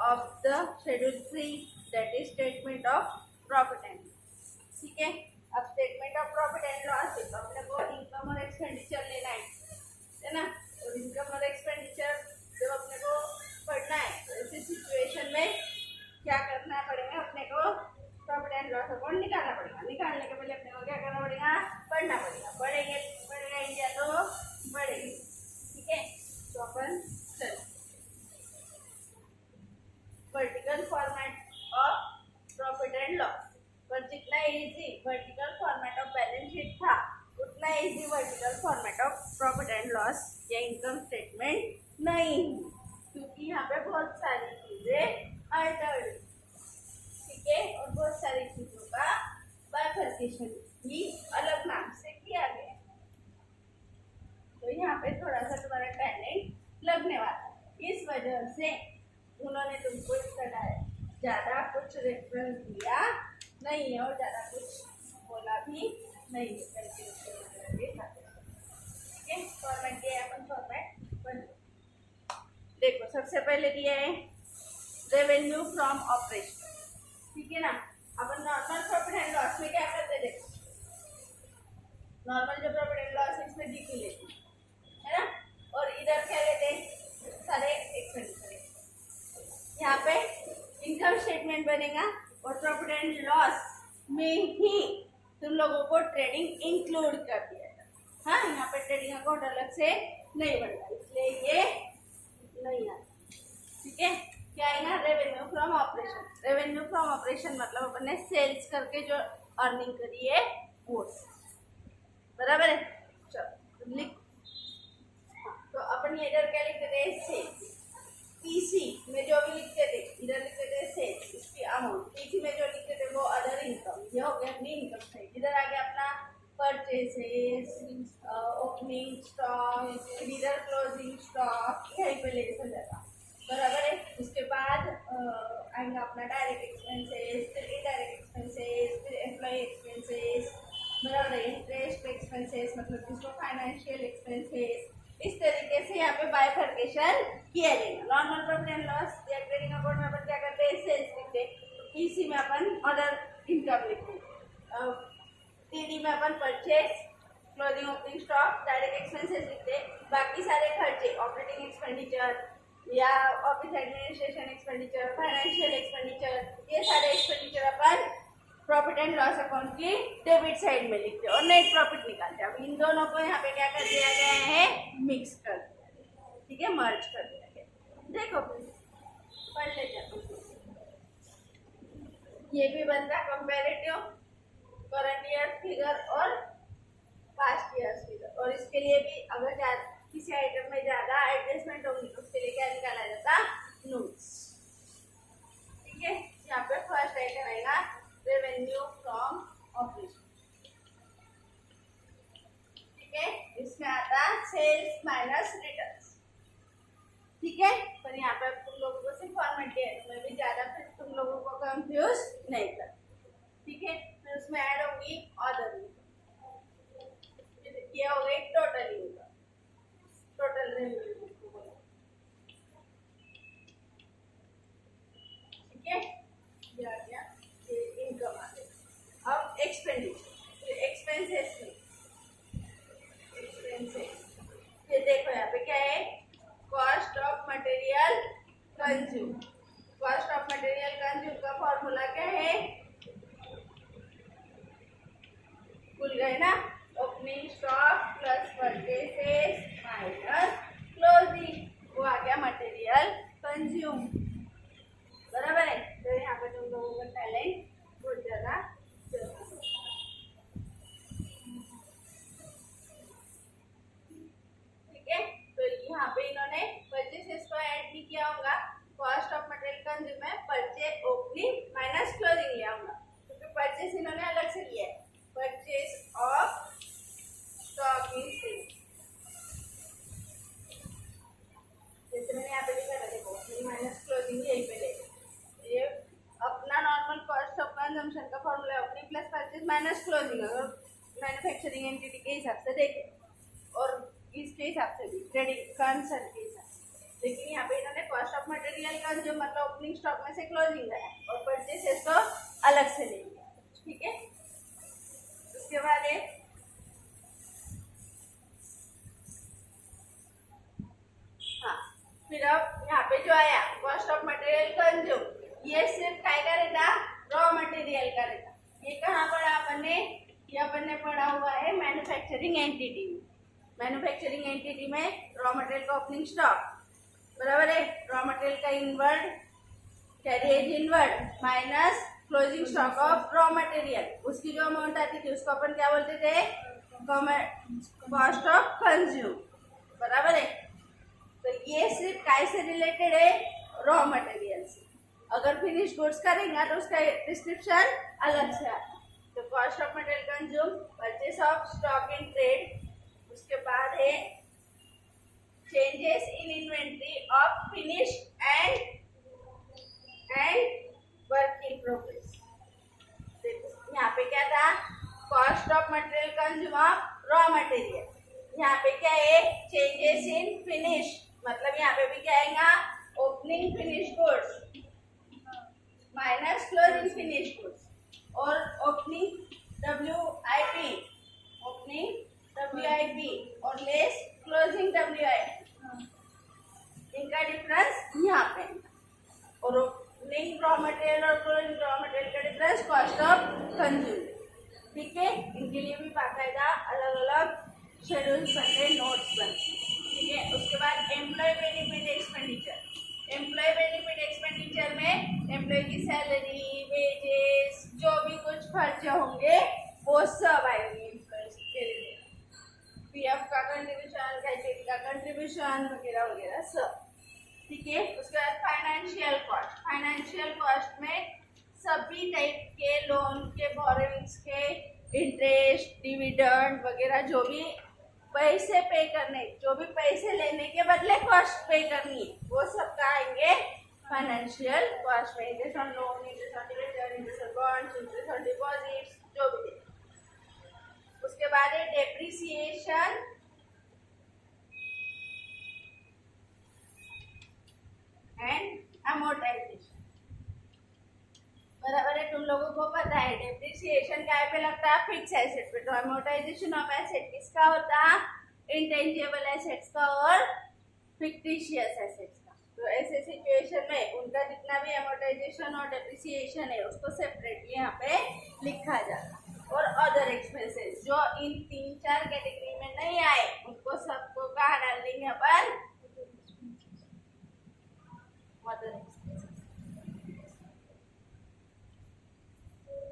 of the schedule 3, that is statement of profit and loss. ठीक है, अब statement of profit and loss तो अपने को इनकम और एक्सपेंडिचर लेना है ना, और इनकम और एक्सपेंडिचर जब अपने को पढ़ना है तो ऐसी सिचुएशन में क्या करना पड़ेगा, अपने को प्रॉफिट एंड लॉस अकाउंट निकालना पड़ेगा। निकालने के पहले अपने को क्या करना पड़ेगा, पढ़ना पड़ेगा, पढ़ेगा इंडिया तो बढ़ेगी। ठीक है, तो अपन चलो vertical format of profit and loss, पर जितना easy vertical format of balance sheet था उतना easy vertical format of profit and loss या इनकम स्टेटमेंट नहीं, क्योंकि यहाँ पे बहुत सारी चीजें अल्टर्ड, ठीक है, और बहुत सारी चीजों का बाइफर्केशन भी अलग नाम से किया गया, तो यहाँ पे थोड़ा सा तुम्हारा टैलेंट लगने वाला है। इस वजह से उन्होंने तुमको इसका ज़्यादा कुछ रेफरेंस दिया नहीं है और ज़्यादा कुछ बोला भी नहीं है करके। ठीक है, फॉर्मेट दिया है, अपन फॉर्मेट बन। देखो सबसे पहले दिया है रेवेन्यू फ्रॉम ऑपरेशन। ठीक है ना, अपन नॉर्मल प्रॉफिट एंड लॉस में क्या करते, देखो नॉर्मल जो प्रॉफिट एंड लॉस है इसमें डीपी लेते है ना, और इधर क्या लेते हैं, सारे एक्सपेंडिचर। यहाँ पे इनकम स्टेटमेंट बनेगा और प्रॉफिट एंड लॉस में ही तुम लोगों को ट्रेडिंग इंक्लूड कर दिया है। हाँ, यहाँ पे ट्रेडिंग अकाउंट अलग से नहीं बनता, इसलिए ये नहीं आता। ठीक है, क्या आएगा, revenue from operation. Revenue from operation मतलब अपन ने सेल्स करके जो अर्निंग करी है वो, बराबर है। चलो लिख, तो अपन इधर क्या लिखते थे, सेल्स। पीसी में जो भी लिखते थे इधर लिखते थे सेल्स, इसकी अमाउंट। पीसी में जो लिखते थे वो अदर इनकम, ये हो गया अपनी इनकम साइड। इधर आ गया अपना परचेसेस, ओपनिंग स्टॉक, इधर क्लोजिंग स्टॉक, यहीं पे लेके चल जाता, बराबर है। उसके बाद आएगा अपना डायरेक्ट एक्सपेंसेस, फिर इनडायरेक्ट एक्सपेंसेस, मतलब इसको फाइनेंशियल एक्सपेंसेस, इस तरीके से यहाँ पे बाइफर्केशन किया जाएगा। नॉर्मल प्रॉफिट एंड लॉस या ट्रेडिंग अकाउंट में अपन क्या करते हैं, सेल्स लिखते हैं, पीसी में अपन अदर इनकम लिखते हैं, टीडी में अपन purchase, closing opening stock, direct expenses लिखते हैं, बाकी सारे खर्चे ऑपरेटिंग एक्सपेंडिचर या office administration expenditure, financial expenditure, ये सारे एक्सपेंडिचर अपन प्रॉफिट एंड लॉस अकाउंट की डेबिट साइड में लिखते हैं और नेट प्रॉफिट निकालते हैं। अब इन दोनों को यहाँ पे क्या कर दिया गया है, मिक्स कर दिया है, ठीक है, मर्ज कर दिया गया। देखो पढ़ लेते हैं, ये भी बनता है कंपेरेटिव करंट ईयर फिगर और पास्ट ईयर फिगर, और इसके लिए भी अगर किसी आइटम में ज्यादा एडजस्टमेंट होगी तो उसके लिए क्या निकाला जाता, नोट्स, ठीक है। यहाँ पे फर्स्ट आइटम आएगा रेवेन्यू फ्रॉम ऑपरेशन, ठीक है, इसमें आता सेल्स माइनस रिटर्न्स, ठीक है। पर यहाँ पे तुम लोगों को सिर्फ फॉर्मेलिटी है, मैं भी ज्यादा फिर तुम लोगों को कंफ्यूज नहीं कर, ठीक है। फिर उसमें ऐड होगी अदर इनकम, ये हो गई टोटल इनकम, टोटल रेवेन्यू, ठीक है, ये आ गया, ये इनकम आ गया। अब एक्सपेंडिचर, एक्सपेंसेस में एक्सपेंसेस, ये देखो यहाँ पे क्या है, cost of material consume, cost of material consume का फॉर्मूला क्या है, भूल गए ना, opening stock plus purchases minus closing, वो आ गया मटेरियल कंज्यूम, बराबर है। तो यहाँ पे तुम लोगों का टैलेंट बहुत ज्यादा, ठीक है। तो यहाँ पे इन्होंने परचेसेस को ऐड नहीं किया होगा, कॉस्ट ऑफ मटेरियल कंज्यूम में परचेज ओपनिंग माइनस क्लोजिंग लिया होगा, क्योंकि परचेस इन्होंने अलग से लिया है, purchase of stock in sale, जैसे मैंने यहाँ पे लिखा था, देखो ओपनिंग माइनस क्लोजिंग यहीं पे ले, ये अपना नॉर्मल कॉस्ट ऑफ कंजम्पशन का फॉर्मूला है, opening plus purchase minus closing, अगर मैन्युफैक्चरिंग एंटिटी के हिसाब से देखें और इसके हिसाब से भी ट्रेडिंग कंसर्न के हिसाब से, लेकिन यहाँ पे इन्होंने कॉस्ट ऑफ मटेरियल का जो मतलब ओपनिंग स्टॉक में से क्लोजिंग है और परचेसेस को अलग से ले लिया, ठीक है। उसके बाद है हाँ, फिर अब यहाँ पे जो आया कॉस्ट ऑफ मटेरियल कंज्यूम, ये सिर्फ काय का रहता, रॉ मटेरियल का रहता, ये कहाँ पढ़ा अपन ने, ये अपन ने पढ़ा हुआ है मैन्युफैक्चरिंग एंटिटी में, मैन्युफैक्चरिंग एंटिटी में रॉ मटेरियल का ओपनिंग स्टॉक, बराबर है, रॉ मटेरियल का inward carriage inward minus closing stock of raw material, उसकी जो अमाउंट आती थी उसको अपन क्या बोलते थे, कॉस्ट ऑफ कंज्यूम, बराबर है। तो ये सिर्फ काय से रिलेटेड है, रॉ मटेरियल से, अगर फिनिश गुड्स करेंगे तो उसका डिस्क्रिप्शन अलग से आता है। तो cost of material consume, purchase of stock in trade, उसके बाद है changes in inventory of finish and work in progress, यहाँ पे क्या था, cost of material consume of raw material, यहाँ पे क्या है, चेंजेस इन फिनिश, मतलब यहाँ पे भी क्या आएगा, opening finish goods minus closing finish goods, और ओपनिंग WIP, ओपनिंग WIP और लेस क्लोजिंग WIP, इनका डिफरेंस यहाँ पे, और ओपनिंग रॉ मटेरियल और क्लोजिंग रॉ मटेरियल का डिफरेंस कॉस्ट ऑफ कंज्यूम, ठीक है। इनके लिए भी बाकायदा अलग अलग शेड्यूल्स बनते, नोट्स बनते, ठीक है। उसके बाद employee benefit expenditure, employee benefit expenditure में एम्प्लॉय की सैलरी, वेजेस, जो भी कुछ खर्चे होंगे वो सब आएंगे के लिए, PF का कंट्रीब्यूशन, कैटेगरी का कंट्रीब्यूशन वगैरह वगैरह सब, ठीक है। उसके बाद फाइनेंशियल कॉस्ट, फाइनेंशियल कॉस्ट में सभी टाइप के लोन के, बोरोइंग्स के इंटरेस्ट, डिविडेंड वगैरह, जो भी पैसे पे करने, जो भी पैसे लेने के बदले कॉस्ट पे करनी है, वो सब का आएंगे फाइनेंशियल कॉस्ट में, interest on loan, interest on dividend, interest on bonds, interest on deposits, जो भी। उसके बाद है डेप्रिसिएशन एंड अमोर्टाइजेशन। बराबर है, तुम लोगों को पता है डेप्रिसिएशन क्या पे लगता है, फिक्स एसेट पे। तो अमोर्टाइजेशन ऑफ एसेट किसका होता है, इंटेंजिबल एसेट्स का और फिक्टिशियस एसेट्स का। तो ऐसे सिचुएशन में उनका जितना भी अमोर्टाइजेशन और डेप्रिसिएशन है उसको सेपरेटली यहाँ पे लिखा जाता है। और अदर एक्सपेंसेस जो इन 3-4 कैटेगरी में नहीं आए उनको सबको कहाँ डाल देंगे अपन, अदर एक्सपेंसेस।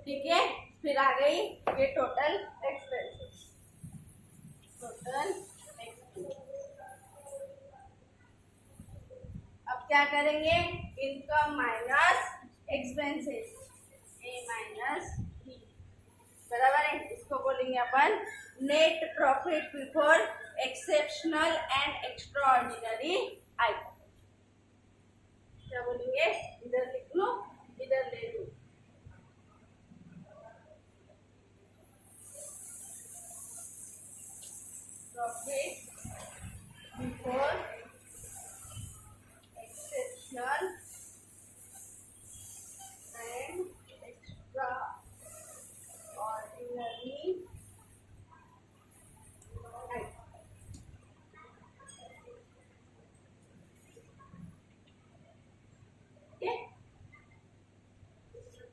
ठीक है, फिर आ गई ये टोटल एक्सपेंसेस। टोटल एक्सपेंसेस अब क्या करेंगे, income minus expenses, a minus b. बराबर है, इसको बोलेंगे अपन net profit before exceptional and extraordinary item. क्या बोलेंगे, इधर लिख लो, इधर ले लो। Profit before exceptional and extraordinary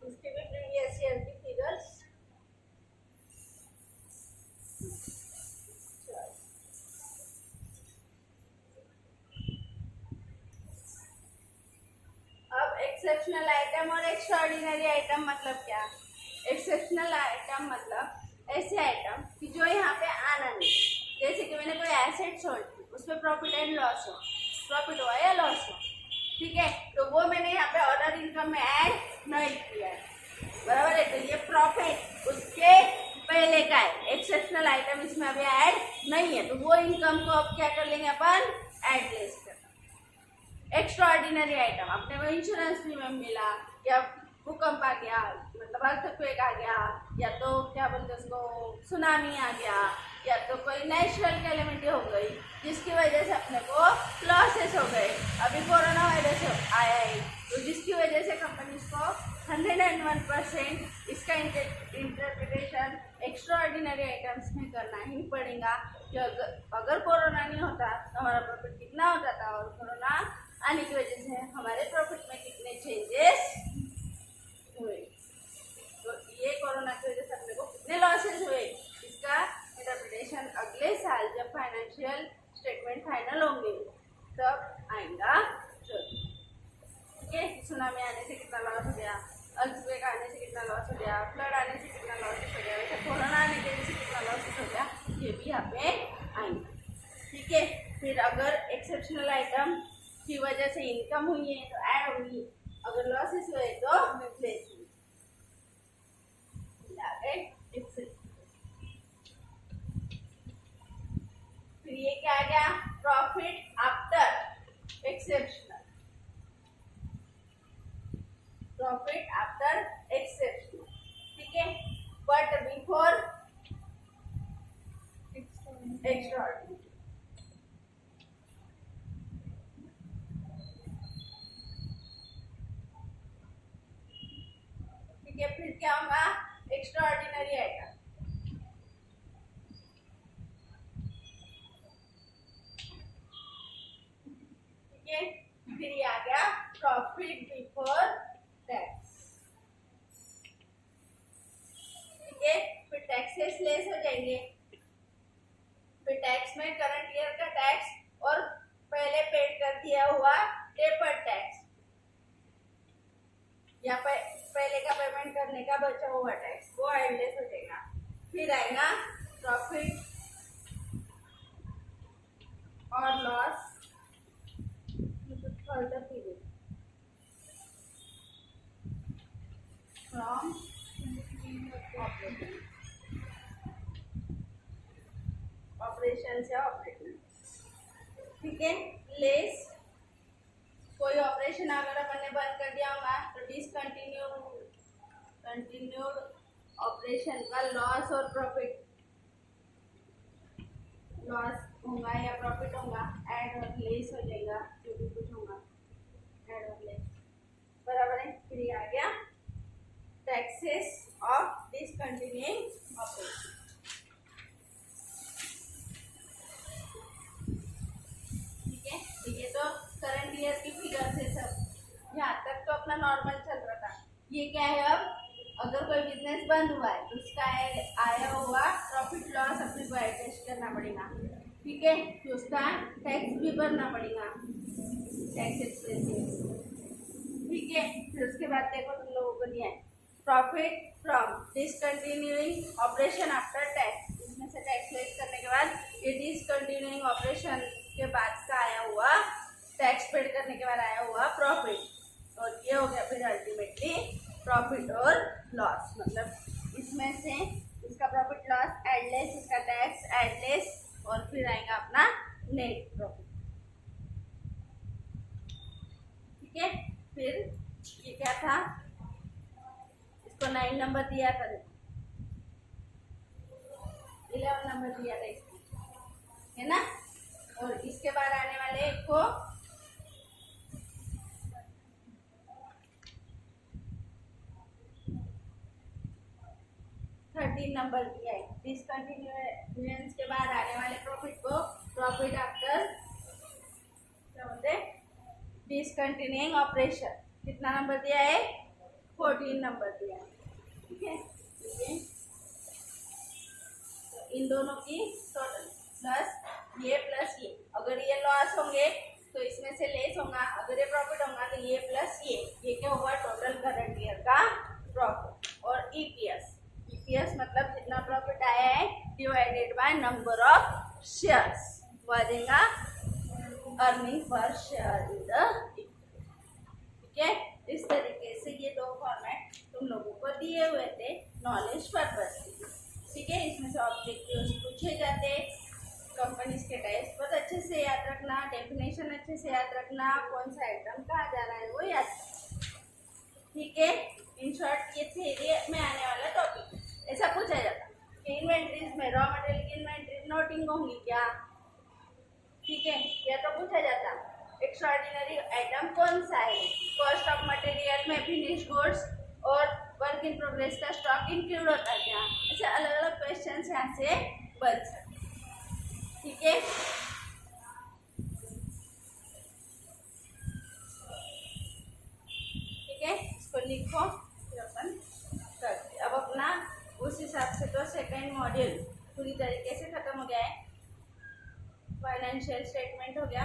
इसके भी प्रीवियस ईयर की फिगर्स एक्सेप्शनल आइटम और एक्स्ट्राऑर्डिनरी आइटम मतलब क्या। एक्सेप्शनल आइटम मतलब ऐसे आइटम कि जो यहाँ पे आना नहीं, जैसे कि मैंने कोई एसेट सोल्ड की, उसमें प्रॉफिट एंड लॉस हो, प्रॉफिट हुआ या लॉस हो, ठीक है, तो वो मैंने यहाँ पे ऑर्डर इनकम में ऐड नहीं किया है। बराबर है, तो ये प्रॉफिट उसके पहले का है, एक्सेप्शनल आइटम इसमें अभी ऐड नहीं है, तो वो इनकम को अब क्या कर लेंगे अपन, ऐड लेस कर। एक्स्ट्राऑर्डिनरी आइटम, अपने को इंश्योरेंस प्रीमियम मिला या भूकंप आ गया, मतलब अर्थक्वेक आ गया, या तो क्या बोलते उसको सुनामी आ गया, या तो कोई नेचुरल कैलेमिटी हो गई जिसकी वजह से अपने को लॉसेस हो गए। अभी कोरोना वायरस आया है, तो जिसकी वजह से कंपनीज को 101% इसका इंटरप्रिटेशन एक्स्ट्राऑर्डिनरी आइटम्स में करना ही पड़ेगा कि अगर कोरोना नहीं होता तो हमारा प्रॉफिट कितना होता था, और कोरोना आने की वजह से हमारे प्रॉफिट में कितने चेंजेस हुए। तो ये कोरोना की वजह से अपने को कितने लॉसेस हुए, इसका इंटरप्रिटेशन अगले साल जब फाइनेंशियल स्टेटमेंट फाइनल होंगे तब आएगा। ठीक है, सुनामी आने से कितना लॉस हो गया, अर्थक्वेक आने से कितना लॉस हो गया, फ्लड आने से कितना लॉसेस हो गया, वैसे कोरोना आने की वजह से कितना लॉसेस हो गया, ये भी यहाँ पे आएंगे। ठीक है, फिर अगर एक्सेप्शनल आइटम की वजह से इनकम हुई है तो ऐड हुई, अगर लॉसेस हुए तो रिप्लेस हुई। फिर ये क्या आ गया, profit after exceptional, profit after exceptional. ठीक है, बट बिफोर एक्स्ट्राऑर्डिनरी। ठीक है, फिर क्या होगा, एक्स्ट्राऑर्डिनरी आइटम। ठीक है, फिर ये आ गया प्रॉफिट बिफोर टैक्स। ठीक है, फिर टैक्सेस लेस हो जाएंगे। फिर टैक्स में करंट ईयर का टैक्स और पहले पेड कर दिया हुआ डेफर्ड टैक्स, या पहले का पेमेंट करने का बचा हुआ टैक्स, वो एडलेस हो जाएगा। फिर आएगा प्रॉफिट और loss for the period from operation से ऑपरेशन। ठीक है, लेस कोई ऑपरेशन अगर अपन ने बंद कर दिया होगा तो कंटिन्यूड ऑपरेशन का लॉस और प्रॉफिट लॉस होगा या प्रॉफिट होगा, ऐड और लेस हो जाएगा, जो भी कुछ होगा ऐड और लेस, बराबर है। फिर ये आ गया टैक्सेस ऑफ डिसकंटिन्यूइंग ऑपरेशन। ठीक है, ये तो करंट ईयर की फिगर्स है सब, यहाँ तक तो अपना नॉर्मल चल रहा था। ये क्या है, अब अगर कोई बिजनेस बंद हुआ है तो उसका आया हुआ प्रॉफिट लॉस अपने को एडजस्ट करना पड़ेगा। ठीक है, तो उसका टैक्स भी भरना पड़ेगा, टैक्स एक्सपेंसेस। ठीक है, फिर उसके बाद देखो तुम लोगों को दिया है profit from discontinuing operation after tax. इसमें से टैक्स लेस करने के बाद ये डिसकंटिन्यूइंग ऑपरेशन के बाद का आया हुआ टैक्स पेड करने के बाद आया हुआ प्रॉफिट, और ये हो गया फिर अल्टीमेटली प्रॉफिट और लॉस। मतलब इसमें से इसका प्रॉफिट लॉस एडलेस, इसका टैक्स एडलेस, और फिर आएगा अपना नेट प्रॉफिट। ठीक है, फिर ये क्या था, इसको 9 नंबर दिया था, 11 नंबर दिया था इसको, है ना। और इसके बाद आने वाले एक को 13 नंबर दिया है। डिसकंटिन्यूएंस के बाद आने वाले प्रॉफिट को प्रॉफिट आफ्टर क्या बोलते हैं, डिसकंटिन्यूइंग ऑपरेशन। कितना नंबर दिया है, 14 नंबर दिया है। ठीक है, तो इन दोनों की टोटल प्लस ये, अगर ये लॉस होंगे तो इसमें से लेस होगा, अगर ये प्रॉफिट होगा तो ये प्लस ये क्या हुआ, टोटल करंट ईयर का प्रॉफिट। और ईपीएस मतलब जितना प्रॉफिट आया है divided by number of shares, वह देगा earning per share in the. ठीक है, इस तरीके से ये दो फॉर्मेट तुम लोगों को दिए हुए थे नॉलेज पर्पस के। ठीक है, इसमें से ऑब्जेक्टिव्स पूछे जाते, कंपनीज के टाइप्स बहुत अच्छे से याद रखना, डेफिनेशन अच्छे से याद रखना, कौन सा आइटम कहाँ जा रहा है वो याद रखना। ठीक है, इन शॉर्ट ये थ्योरी में आने वाला टॉपिक। ऐसा पूछा जाता कि इन्वेंट्रीज में रॉ मटेरियल की इन्वेंट्रीज नोटिंग होंगी क्या। ठीक है, या तो पूछा जाता एक्स्ट्राऑर्डिनरी आइटम कौन सा है, कॉस्ट ऑफ मटेरियल में फिनिश गुड्स और वर्क इन प्रोग्रेस का स्टॉक इंक्लूड होता है क्या। ऐसे अलग अलग क्वेश्चन यहाँ से बन सकते। ठीक है, ठीक है, इसको लिखो फिर अपन करते। अब अपना उस हिसाब से तो सेकंड मॉड्यूल पूरी तरीके से खत्म हो गया है। फाइनेंशियल स्टेटमेंट हो गया,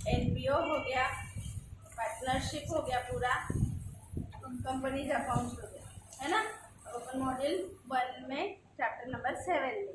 एनपीओ हो गया, पार्टनरशिप हो गया, पूरा कंपनीज अकाउंट्स हो गया, है ना। अब अपन मॉड्यूल 1 में चैप्टर नंबर 7